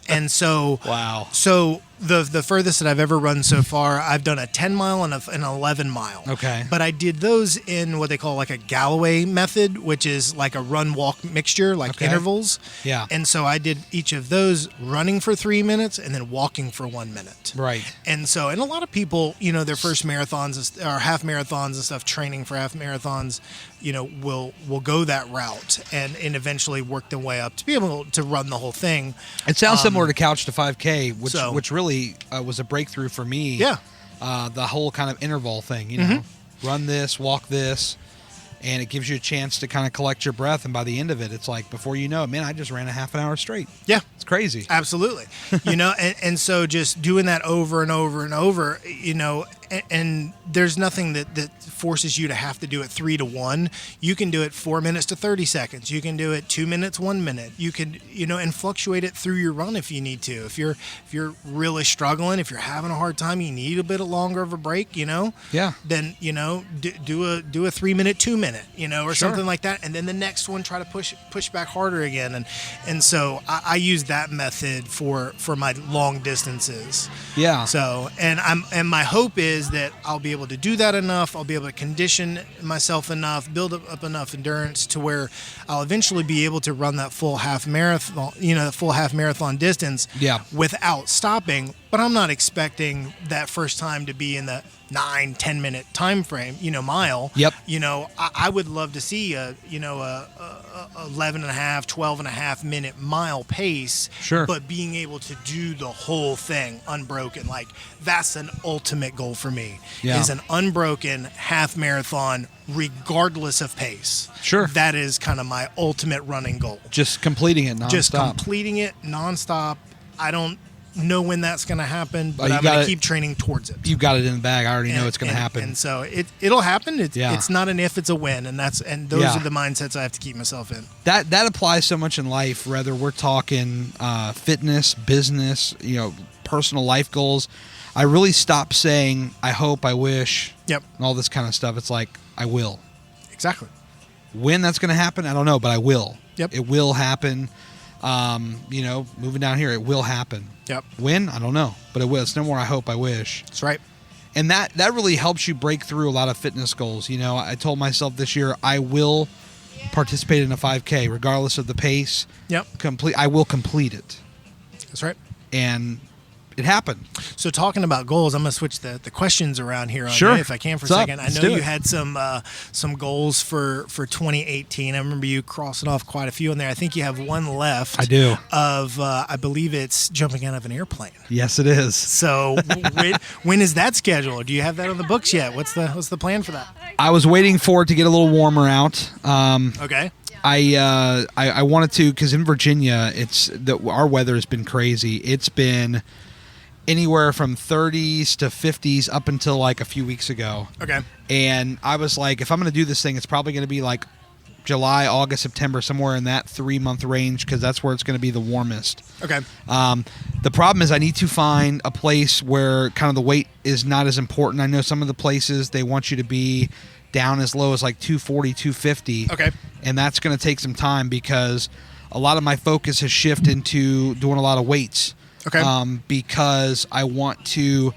And so wow. So the furthest that I've ever run so far, I've done a 10 mile and an 11 mile. Okay. But I did those in what they call like a Galloway method, which is like a run-walk mixture, like intervals. Yeah. And so I did each of those running for 3 minutes and then walking for 1 minute. Right. And so, and a lot of people, you know, their first marathons or half marathons and stuff, training for half marathons, you know, will go that route and eventually work their way up to be able to run the whole thing. It sounds similar to Couch to 5K, which really was a breakthrough for me. Yeah. The whole kind of interval thing, you know, run this, walk this, and it gives you a chance to kind of collect your breath. And by the end of it, it's like, before you know it, man, I just ran a half an hour straight. Yeah. It's crazy. Absolutely. You know, and so just doing that over and over and over, you know, and there's nothing that forces you to have to do it 3 to 1. You can do it 4 minutes to 30 seconds. You can do it 2 minutes, 1 minute. You can, you know, and fluctuate it through your run if you need to. If you're really struggling, if you're having a hard time, you need a bit longer of a break, you know. Yeah. Then, you know, do a 3 minute, 2 minute, you know, or something like that, and then the next one try to push back harder again, and so I use that method for my long distances. Yeah. So and my hope is that I'll be able to do that enough. I'll be able to condition myself enough, build up enough endurance to where I'll eventually be able to run that full half marathon, you know, the full half marathon distance without stopping. But I'm not expecting that first time to be in the 9-10 minute time frame, you know, mile. Yep. You know, I would love to see a 11 and a half, 12 and a half minute mile pace. Sure. But being able to do the whole thing unbroken, like that's an ultimate goal for me. Yeah. Is an unbroken half marathon regardless of pace. Sure. That is kind of my ultimate running goal. Just completing it nonstop. Just completing it nonstop. I don't know when that's going to happen, but I'm going to keep training towards it. You've got it in the bag. I already know it's going to happen. And so it'll happen. It's not an if, it's a when, and those are the mindsets I have to keep myself in. That applies so much in life, whether we're talking fitness, business, you know, personal life goals. I really stopped saying I hope, I wish, and all this kind of stuff. It's like I will. Exactly. When that's going to happen, I don't know, but I will. Yep. It will happen. You know, moving down here, it will happen. Yep. When? I don't know, but it will. It's no more I hope, I wish. That's right. And that really helps you break through a lot of fitness goals. You know, I told myself this year I will participate in a 5K regardless of the pace. Yep. I will complete it. That's right. And it happened. So talking about goals, I'm going to switch the questions around here on sure. you if I can for a What's second. up? I know you had some goals for 2018. I remember you crossing off quite a few in there. I think you have one left. I do. Of I believe it's jumping out of an airplane. Yes, it is. So when is that scheduled? Do you have that on the books yet? What's the plan for that? I was waiting for it to get a little warmer out. Okay. I wanted to, because in Virginia, our weather has been crazy. It's been anywhere from 30s to 50s up until like a few weeks ago. Okay. And I was like, if I'm going to do this thing, it's probably going to be like July, August, September, somewhere in that 3-month range, because that's where it's going to be the warmest. Okay. The problem is I need to find a place where kind of the weight is not as important. I know some of the places, they want you to be down as low as like 240, 250. Okay. And that's going to take some time because a lot of my focus has shifted into doing a lot of weights. Okay. Because I want to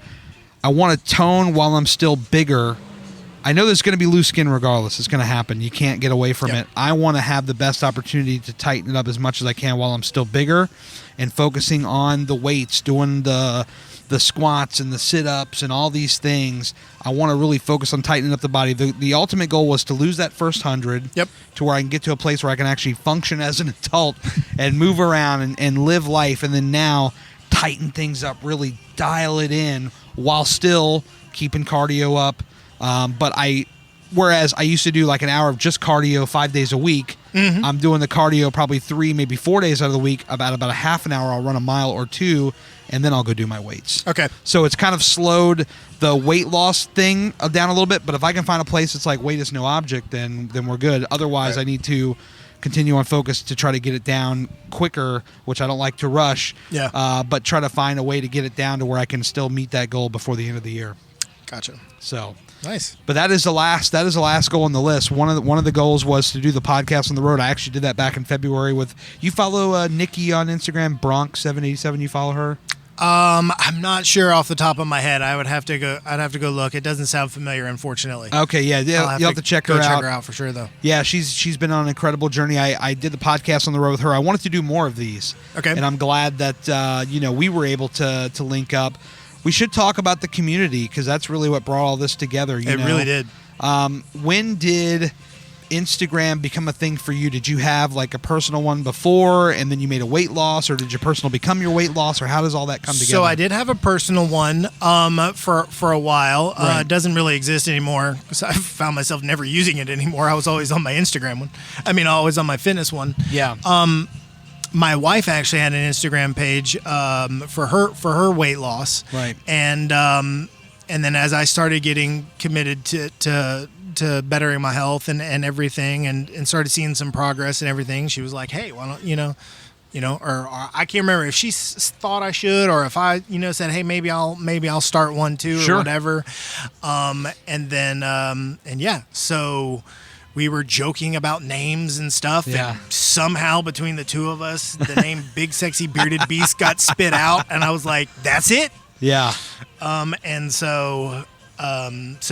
tone while I'm still bigger. I know there's going to be loose skin regardless. It's going to happen. You can't get away from it. I want to have the best opportunity to tighten it up as much as I can while I'm still bigger, and focusing on the weights, doing the squats and the sit-ups and all these things. I want to really focus on tightening up the body. The ultimate goal was to lose that first 100 to where I can get to a place where I can actually function as an adult and move around and live life, and then now tighten things up, really dial it in while still keeping cardio up. Whereas I used to do like an hour of just cardio 5 days a week, I'm doing the cardio probably 3, maybe 4 days out of the week. About a half an hour, I'll run a mile or two, and then I'll go do my weights. Okay. So it's kind of slowed the weight loss thing down a little bit, but if I can find a place that's like weight is no object, then we're good. Otherwise, I need to continue on focus to try to get it down quicker, which I don't like to rush. Yeah. But try to find a way to get it down to where I can still meet that goal before the end of the year. Gotcha. So nice. But that is the last goal on the list. One of the goals was to do the podcast on the road. I actually did that back in February with you. Follow Nikki on Instagram, Bronx787. You follow her? I'm not sure off the top of my head. I'd have to go look. It doesn't sound familiar, unfortunately. Okay, yeah, you'll have to check her out. Check her out for sure, though. Yeah, she's been on an incredible journey. I did the podcast on the road with her. I wanted to do more of these. Okay. And I'm glad that we were able to link up. We should talk about the community because that's really what brought all this together. It really did. When did Instagram become a thing for you? Did you have like a personal one before and then you made a weight loss, or did your personal become your weight loss, or how does all that come together? So I did have a personal one for a while. Right. It doesn't really exist anymore because I found myself never using it anymore. I was always on my Instagram one. I mean, always on my fitness one. Yeah. My wife actually had an Instagram page for her weight loss. Right. And then as I started getting committed to bettering my health and everything, and started seeing some progress and everything, she was like, "Hey, why don't or I can't remember if she thought I should, or if I said, "Hey, maybe I'll start one too," or whatever. So we were joking about names and stuff. Yeah. And somehow between the two of us, the name Big Sexy Bearded Beast got spit out, and I was like, "That's it." Yeah. So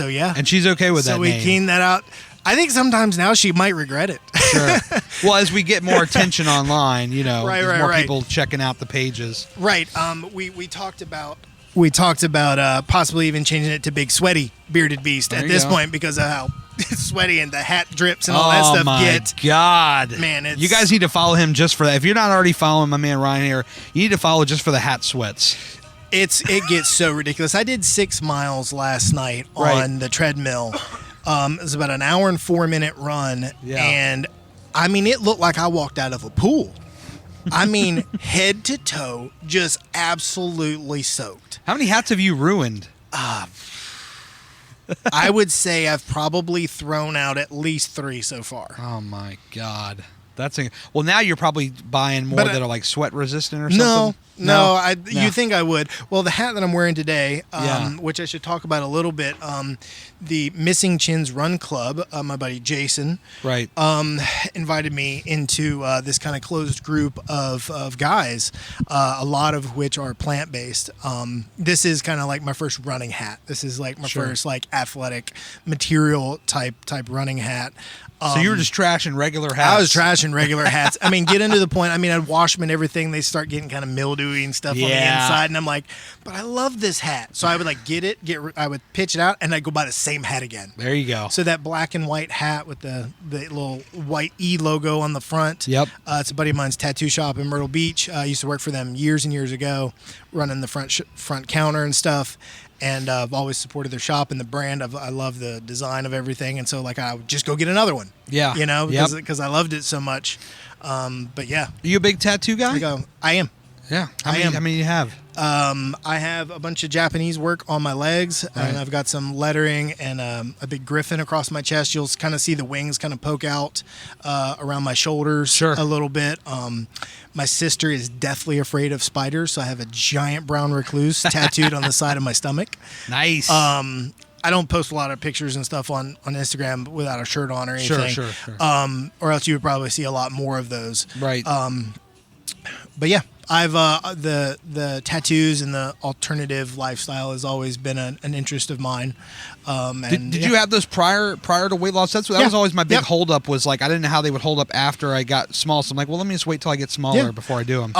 yeah. And she's okay with that So we name. keened that out. I think sometimes now she might regret it. Sure. Well, as we get more attention online, there's more right. people checking out the pages. Right. We talked about possibly even changing it to Big Sweaty Bearded Beast There at you this go. point because of how sweaty and the hat drips and all that stuff get. Oh my God. Man, you guys need to follow him just for that. If you're not already following my man Ryan here, you need to follow just for the hat sweats. It gets so ridiculous. I did 6 miles last night on the treadmill. It was about an hour and 4-minute run. Yeah. And I mean, it looked like I walked out of a pool. I mean, head to toe, just absolutely soaked. How many hats have you ruined? I would say I've probably thrown out at least 3 so far. Oh my God. Well, now you're probably buying more that are like sweat resistant or something. No. You think I would? Well, the hat that I'm wearing today, Yeah. which I should talk about a little bit, the Missing Chins Run Club, my buddy Jason, Right. invited me into this kind of closed group of guys, a lot of which are plant based. This is kind of like my first running hat. This is like my first like athletic material type running hat. So you were just trashing regular hats. I was trashing regular hats. I mean, getting to the point, I'd wash them and everything. They start getting kind of mildewy and stuff on the inside. And I'm like, but I love this hat. So I would like I would pitch it out and I'd go buy the same hat again. There you go. So that black and white hat with the little white E logo on the front. Yep. It's a buddy of mine's tattoo shop in Myrtle Beach. I used to work for them years and years ago, running the front counter and stuff. And I've always supported their shop and the brand. I love the design of everything. And so like I would just go get another one. Yeah. Because I loved it so much. But yeah. Are you a big tattoo guy? I am. Yeah. How many do you have? I have a bunch of Japanese work on my legs, Right. and I've got some lettering and a big griffin across my chest. You'll kind of see the wings kind of poke out around my shoulders a little bit. My sister is deathly afraid of spiders, so I have a giant brown recluse tattooed on the side of my stomach. Nice. I don't post a lot of pictures and stuff on Instagram without a shirt on or anything. Sure. Or else you would probably see a lot more of those. Right. But yeah, I've the tattoos and the alternative lifestyle has always been an interest of mine. Did you have those prior to weight loss? That was always my big holdup. Was like I didn't know how they would hold up after I got small. So I'm like, well, let me just wait till I get smaller before I do them.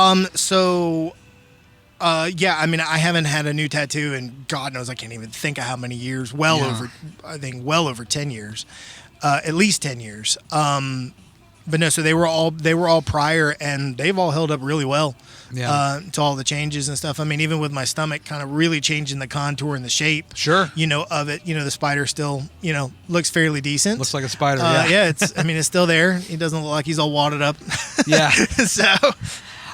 Yeah, I mean, I haven't had a new tattoo in God knows, I can't even think of how many years. Well over 10 years, at least 10 years. But no, so they were all prior, and they've all held up really well. Yeah. To all the changes and stuff. I mean, even with my stomach kind of really changing the contour and the shape. Sure. Of it. The spider still, looks fairly decent. Looks like a spider. Yeah. It's still there. He doesn't look like he's all wadded up. Yeah. So.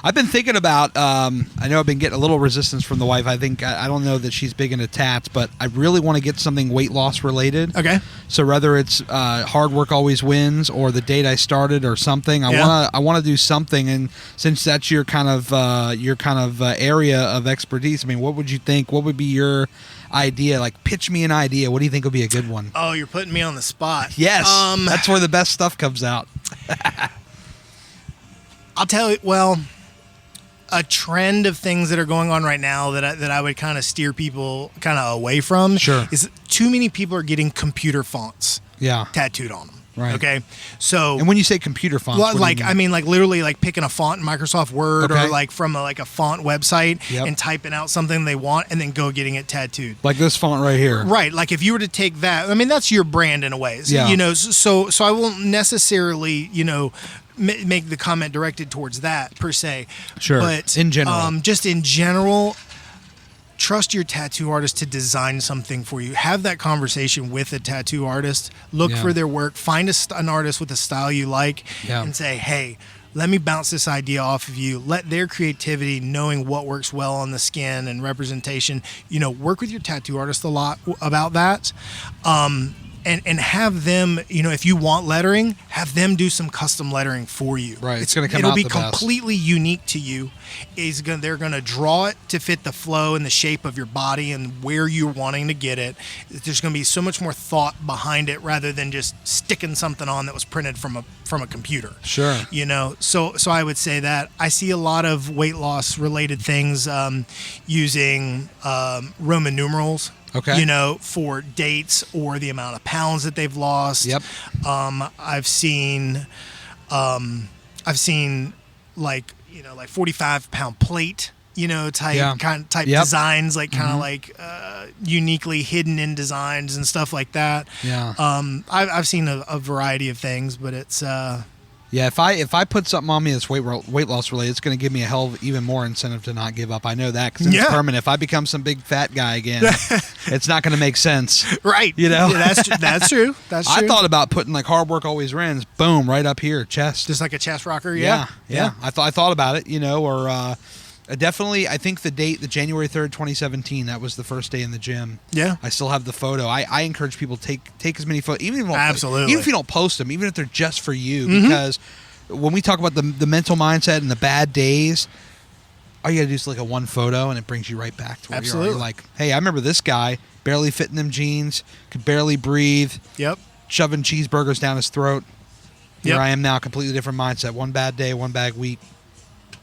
I've been thinking about, I know I've been getting a little resistance from the wife. I think, I don't know that she's big into tats, but I really want to get something weight loss related. Okay. So whether it's hard work always wins or the date I started or something, I want to do something. And since that's your kind of area of expertise, I mean, what would you think? What would be your idea? Like, pitch me an idea. What do you think would be a good one? Oh, you're putting me on the spot. Yes. That's where the best stuff comes out. I'll tell you, well, a trend of things that are going on right now that I would kind of steer people kind of away from is too many people are getting computer fonts tattooed on them. Right. Okay. So, and when you say computer fonts, literally like picking a font in Microsoft Word or like from a font website and typing out something they want and then getting it tattooed. Like this font right here. Right. Like if you were to take that, I mean, that's your brand in a way. So I won't necessarily, make the comment directed towards that per se. Sure. But in general, just in general, trust your tattoo artist to design something for you. Have that conversation with a tattoo artist. Look for their work. Find an artist with a style you like and say, hey, let me bounce this idea off of you. Let their creativity, knowing what works well on the skin and representation, work with your tattoo artist a lot about that. And have them, if you want lettering, have them do some custom lettering for you. Right, it's going to come It'll out be the best. completely unique to you. They're going to draw it to fit the flow and the shape of your body and where you're wanting to get it. There's going to be so much more thought behind it rather than just sticking something on that was printed from a computer. Sure. So I would say that I see a lot of weight loss related things using Roman numerals. Okay. For dates or the amount of pounds that they've lost. Yep. I've seen like 45-pound plate, type designs, like kind of like uniquely hidden in designs and stuff like that. Yeah. I've seen a variety of things, but it's if I put something on me that's weight loss related, it's going to give me a hell of even more incentive to not give up. I know that because it's permanent. If I become some big fat guy again, it's not going to make sense. Right. Yeah, that's true. That's true. I thought about putting like hard work always wins. Boom, right up here, chest. Just like a chest rocker. Yeah. I thought about it. Or definitely. I think the date, the January 3rd, 2017. That was the first day in the gym. Yeah. I still have the photo. I encourage people to take as many photos, even if you don't post them, even if they're just for you, because when we talk about the mental mindset and the bad days, all you got to do is look at one photo and it brings you right back to where you are. You're like, hey, I remember this guy barely fitting them jeans, could barely breathe. Yep. Shoving cheeseburgers down his throat. Here I am now, completely different mindset. One bad day, one bad week.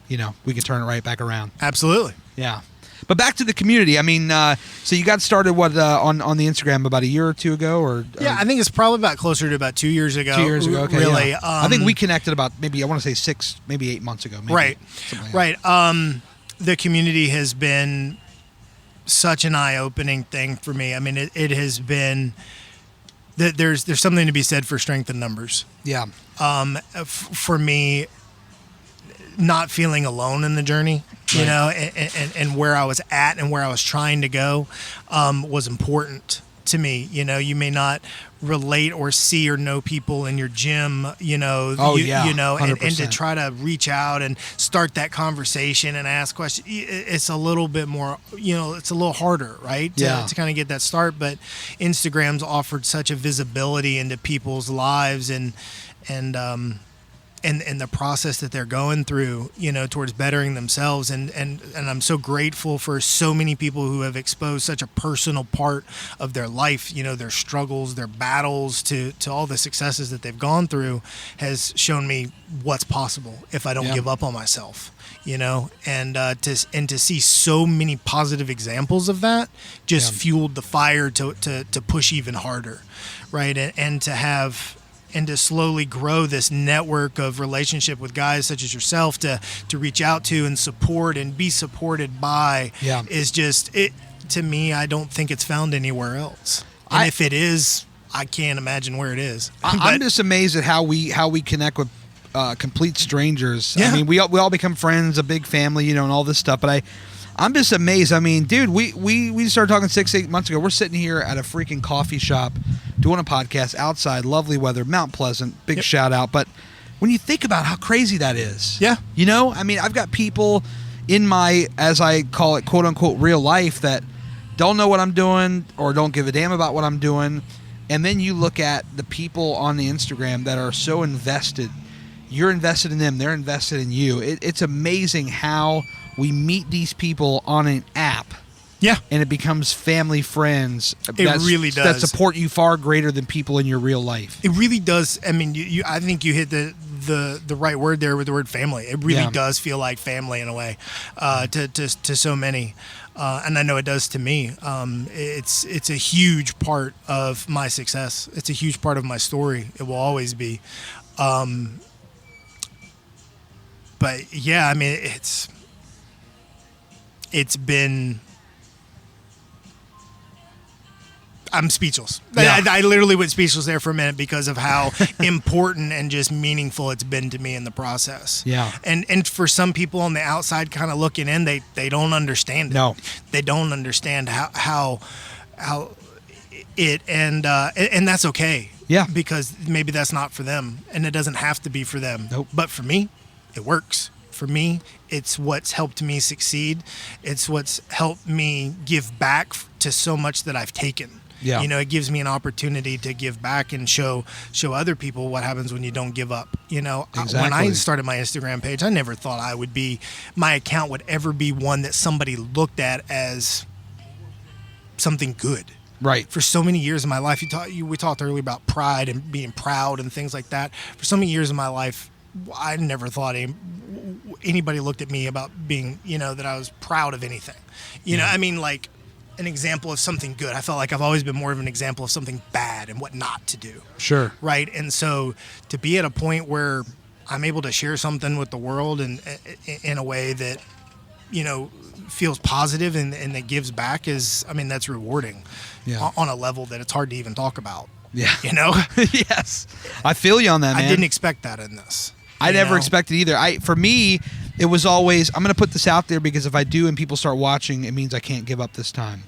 We can turn it right back around. Absolutely. Yeah. But back to the community. I mean, so you got started on the Instagram about a year or two ago, or I think it's probably closer to about 2 years ago. 2 years ago, okay. Really, yeah. I think we connected about maybe I want to say 6, maybe 8 months ago. Maybe, right, like that. The community has been such an eye-opening thing for me. I mean, it has been. There's something to be said for strength in numbers. Yeah. For me, not feeling alone in the journey, and where I was at and where I was trying to go, was important to me. You know, you may not relate or see or know people in your gym, you know, you know, and to try to reach out and start that conversation and ask questions, it's a little bit more, you know, it's a little harder, right? To kind of get that start. But Instagram's offered such a visibility into people's lives and the process that they're going through, you know, towards bettering themselves. And I'm so grateful for so many people who have exposed such a personal part of their life, you know, their struggles, their battles to all the successes that they've gone through has shown me what's possible if I don't give up on myself, you know, and to see so many positive examples of that just fueled the fire to push even harder. Right. And to slowly grow this network of relationship with guys such as yourself to reach out to and support and be supported by is just it to me. I don't think it's found anywhere else. And if it is, I can't imagine where it is. I'm just amazed at how we connect with complete strangers. I mean, we all become friends, a big family, you know, and all this stuff. But I'm just amazed. I mean, dude, we started talking 6-8 months ago. We're sitting here at a freaking coffee shop doing a podcast outside, lovely weather, Mount Pleasant, big shout out. But when you think about how crazy that is, you know, I mean, I've got people in my, as I call it, quote unquote, real life that don't know what I'm doing or don't give a damn about what I'm doing. And then you look at the people on the Instagram that are so invested. You're invested in them. They're invested in you. It's amazing how we meet these people on an app. Yeah. And it becomes family, friends. It really does. That support you far greater than people in your real life. It really does. I mean, I think you hit the right word there with the word family. It really does feel like family in a way to so many. And I know it does to me. It's a huge part of my success. It's a huge part of my story. It will always be. But yeah, I mean, it's been. I'm speechless. Yeah. I literally went speechless there for a minute because of how important and just meaningful it's been to me in the process. Yeah. And for some people on the outside kind of looking in, they don't understand it. No. They don't understand how it and that's okay. Yeah. Because maybe that's not for them and it doesn't have to be for them. Nope. But for me, it works. For me, it's what's helped me succeed. It's what's helped me give back to so much that I've taken. Yeah. You know, it gives me an opportunity to give back and show other people what happens when you don't give up. You know, exactly. When I started my Instagram page, I never thought my account would ever be one that somebody looked at as something good. Right. For so many years of my life, we talked earlier about pride and being proud and things like that. For so many years of my life, I never thought anybody looked at me about being, you know, that I was proud of anything. You know, I mean, like, an example of something good. I felt like I've always been more of an example of something bad and what not to do. Sure. Right. And so to be at a point where I'm able to share something with the world and in a way that, you know, feels positive and that gives back that's rewarding on a level that it's hard to even talk about. Yeah. You know? Yes. I feel you on that, man. I didn't expect that in this. I never expected either. For me, it was always, I'm going to put this out there because if I do and people start watching, it means I can't give up this time.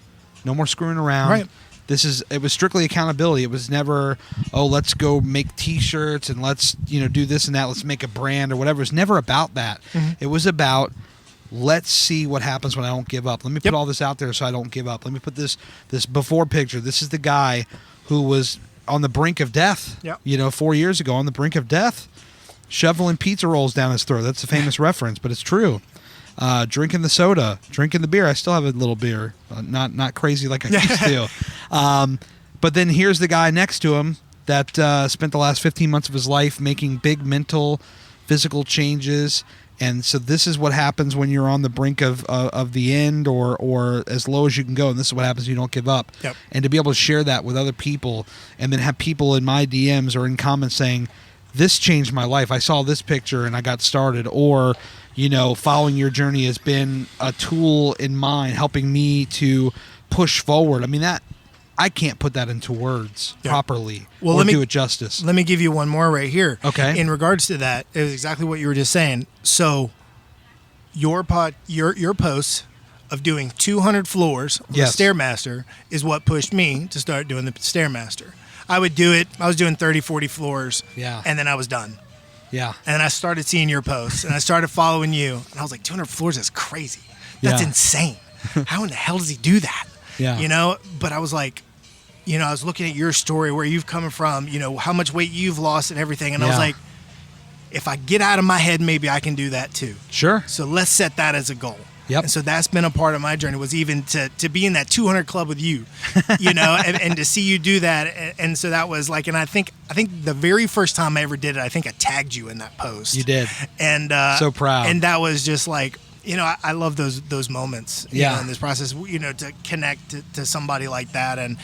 No more screwing around. Right. It was strictly accountability. It was never, let's go make T-shirts and let's, you know, do this and that. Let's make a brand or whatever. It was never about that. Mm-hmm. It was about, let's see what happens when I don't give up. Let me put all this out there so I don't give up. Let me put this before picture. This is the guy who was on the brink of death, you know, 4 years ago, on the brink of death, shoveling pizza rolls down his throat. That's a famous reference, but it's true. Drinking the soda, drinking the beer. I still have a little beer, not crazy like I used to. But then here's the guy next to him that spent the last 15 months of his life making big mental, physical changes. And so this is what happens when you're on the brink of the end or as low as you can go. And this is what happens when you don't give up. Yep. And to be able to share that with other people and then have people in my DMs or in comments saying, this changed my life. I saw this picture and I got started. Or, you know, following your journey has been a tool in mine, helping me to push forward. I mean, that I can't put that into words properly or do it justice. Let me give you one more right here. Okay. In regards to that, it was exactly what you were just saying. So your posts of doing 200 floors with Yes. the Stairmaster is what pushed me to start doing the Stairmaster. I would do it. I was doing 30, 40 floors. Yeah. And then I was done. Yeah. And then I started seeing your posts and I started following you. And I was like, 200 floors is crazy. That's Yeah. insane. How in the hell does he do that? Yeah. You know, but I was like, you know, I was looking at your story, where you've come from, you know, how much weight you've lost and everything. And I was Yeah. like, if I get out of my head, maybe I can do that too. Sure. So let's set that as a goal. Yep. And so that's been a part of my journey, was even to be in that 200 club with you, you know, and to see you do that. And so that was like, and I think the very first time I ever did it, I think I tagged you in that post. You did. And So proud. And that was just like, you know, I love those moments, you Yeah. know, in this process, you know, to connect to somebody like that and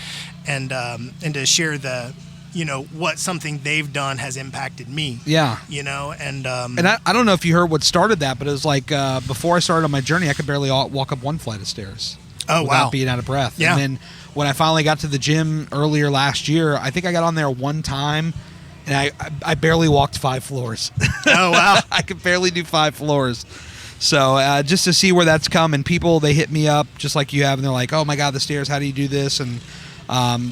to share the, you know, what something they've done has impacted me. Yeah. You know, and I don't know if you heard what started that, but it was like before I started on my journey, I could barely walk up one flight of stairs. Oh, without wow. being out of breath. Yeah. And then when I finally got to the gym earlier last year, I think I got on there one time, and I barely walked 5 floors. Oh, wow. I could barely do 5 floors. So just to see where that's come, and people, they hit me up just like you have, and they're like, oh my God, the stairs, how do you do this? And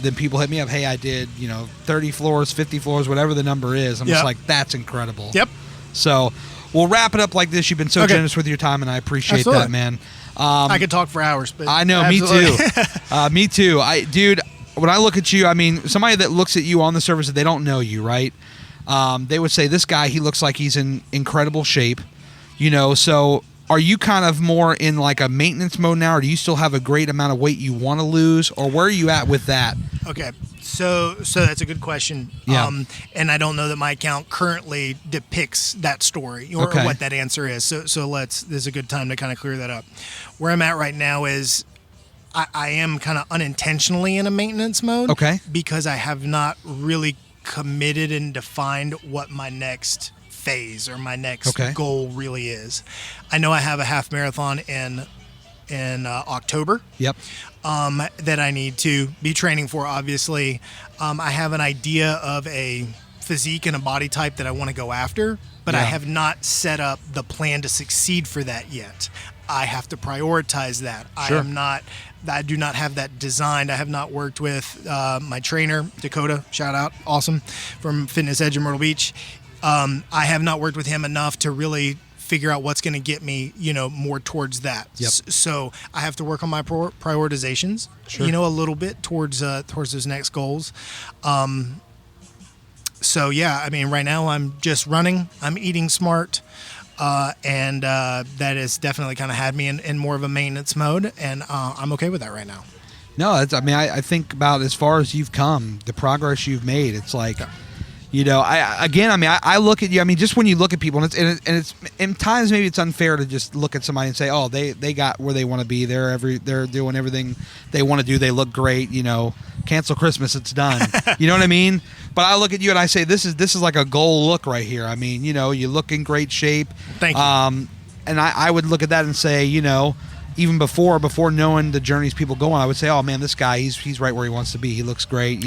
then people hit me up, hey, I did, 30 floors, 50 floors, whatever the number is. I'm Yep. just like, that's incredible. Yep. So we'll wrap it up like this. You've been so Okay. generous with your time, and I appreciate Absolutely. that, man. I could talk for hours, but I know, absolutely. me too. Me too. Dude, when I look at you, I mean, somebody that looks at you on the surface that they don't know you, right? They would say, this guy, he looks like he's in incredible shape, so are you kind of more in like a maintenance mode now, or do you still have a great amount of weight you want to lose, or where are you at with that? Okay, so that's a good question. Yeah. And I don't know that my account currently depicts that story or Okay. what that answer is. So this is a good time to kind of clear that up. Where I'm at right now is I am kind of unintentionally in a maintenance mode. Okay. Because I have not really committed and defined what my next phase or my next Okay. goal really is. I know I have a half marathon in October. Yep. That I need to be training for, obviously. I have an idea of a physique and a body type that I want to go after, but I Yeah. have not set up the plan to succeed for that yet. I have to prioritize that. Sure. I do not have that designed. I have not worked with my trainer, Dakota, shout out, awesome, from Fitness Edge in Myrtle Beach. I have not worked with him enough to really figure out what's going to get me, more towards that. Yep. So I have to work on my prioritizations, Sure. a little bit towards those next goals. So yeah, I mean, right now I'm just running, I'm eating smart, and that has definitely kind of had me in more of a maintenance mode, and I'm okay with that right now. No, I think about as far as you've come, the progress you've made. It's like, I look at you. I mean, just when you look at people, and it's in times maybe it's unfair to just look at somebody and say, oh, they got where they want to be. They're doing everything they want to do. They look great. Cancel Christmas. It's done. You know what I mean? But I look at you and I say, this is like a goal look right here. I mean, you look in great shape. Thank you. And I would look at that and say, even before knowing the journeys people go on, I would say, oh man, this guy, he's right where he wants to be. He looks great.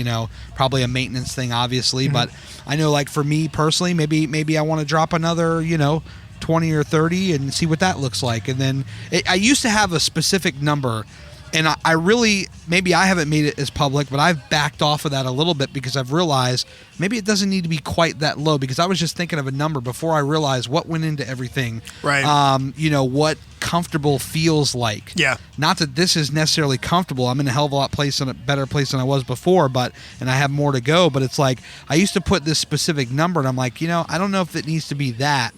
Probably a maintenance thing, obviously, Mm-hmm. but I know, like for me personally, maybe I want to drop another, 20 or 30 and see what that looks like. And then I used to have a specific number, and I really, maybe I haven't made it as public, but I've backed off of that a little bit because I've realized maybe it doesn't need to be quite that low, because I was just thinking of a number before I realized what went into everything. Right. What comfortable feels like. Yeah. Not that this is necessarily comfortable. I'm in a hell of a better place than I was before, and I have more to go. But it's like I used to put this specific number, and I'm like, I don't know if it needs to be that,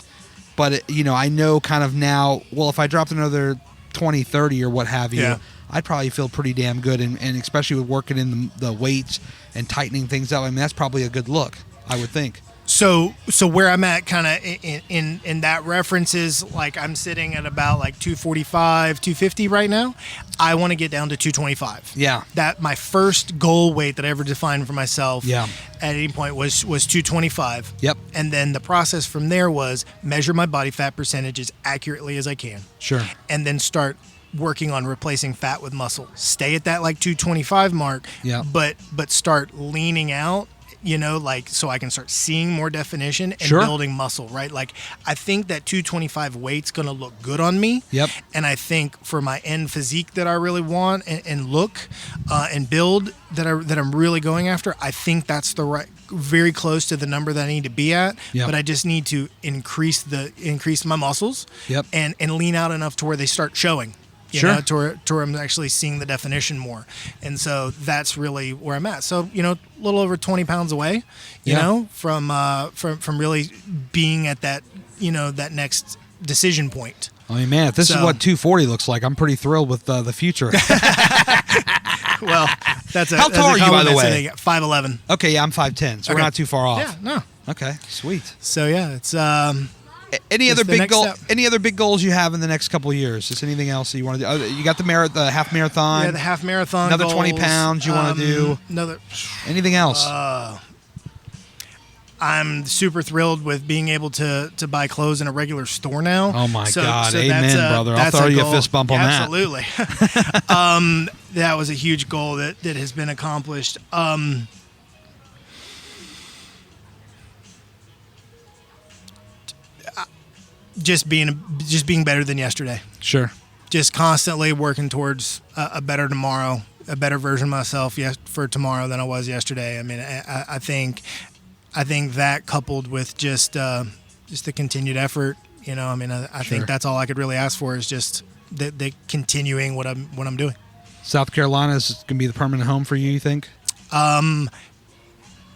but I know kind of now. Well, if I dropped another 20, 30 or what have you, Yeah. I'd probably feel pretty damn good, and especially with working in the weights and tightening things up. I mean, that's probably a good look, I would think. So where I'm at kind of in that reference is like I'm sitting at about like 245, 250 right now. I want to get down to 225. Yeah. That my first goal weight that I ever defined for myself Yeah. at any point was 225. Yep. And then the process from there was measure my body fat percentage as accurately as I can. Sure. And then start working on replacing fat with muscle. Stay at that like 225 mark. Yeah. But start leaning out like so I can start seeing more definition and Sure. building muscle, right? Like I think that 225 weight's going to look good on me. Yep. And I think for my end physique that I really want and look and build that I'm really going after, I think that's the right, very close to the number that I need to be at. Yep. But I just need to increase my muscles. Yep. And lean out enough to where they start showing. Sure. To where I'm actually seeing the definition more. And so that's really where I'm at. So, a little over 20 pounds away, from really being at that, that next decision point. I mean, man, if this is what 240 looks like, I'm pretty thrilled with the future. Well, How tall are you, by the way? 5'11". Okay, yeah, I'm 5'10", so we're Okay. not too far off. Yeah, no. Okay, sweet. So yeah, it's Any It's other the big next goal? step. Any other big goals you have in the next couple of years? Is anything else that you want to do? Oh, you got the half marathon. yeah, the half marathon. Another goals, 20 pounds you want to do. Another. Anything else? I'm super thrilled with being able to buy clothes in a regular store now. Oh my God. So Amen, that's brother. I'll that's throw you a goal. fist bump on that. Absolutely. That was a huge goal that has been accomplished. Just being better than yesterday. Sure. Just constantly working towards a better tomorrow, a better version of myself for tomorrow than I was yesterday. I mean, I think that coupled with just the continued effort, I think that's all I could really ask for is just the continuing what I'm doing. South Carolina is going to be the permanent home for you think?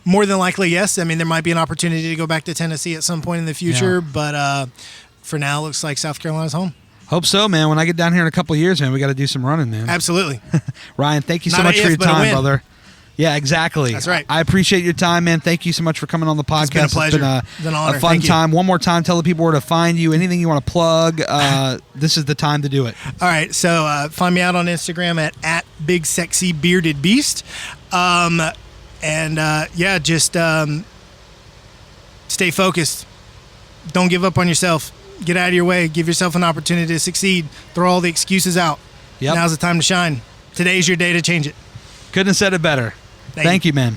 More than likely, yes. I mean, there might be an opportunity to go back to Tennessee at some point in the future, but for now, it looks like South Carolina's home. Hope so, man. When I get down here in a couple of years, man, we got to do some running, man. Absolutely. Ryan, thank you so Not much a for if, your but a time, when. brother. Yeah, exactly. That's right. I appreciate your time, man. Thank you so much for coming on the podcast. It's been a pleasure. It's been It's an honor. a fun Thank you. time. One more time, tell the people where to find you. Anything you want to plug, this is the time to do it. All right, so find me out on Instagram at Big Sexy Bearded Beast, just stay focused. Don't give up on yourself. Get out of your way. Give yourself an opportunity to succeed. Throw all the excuses out. Yep. Now's the time to shine. Today's your day to change it. Couldn't have said it better. Thank Thank you, man.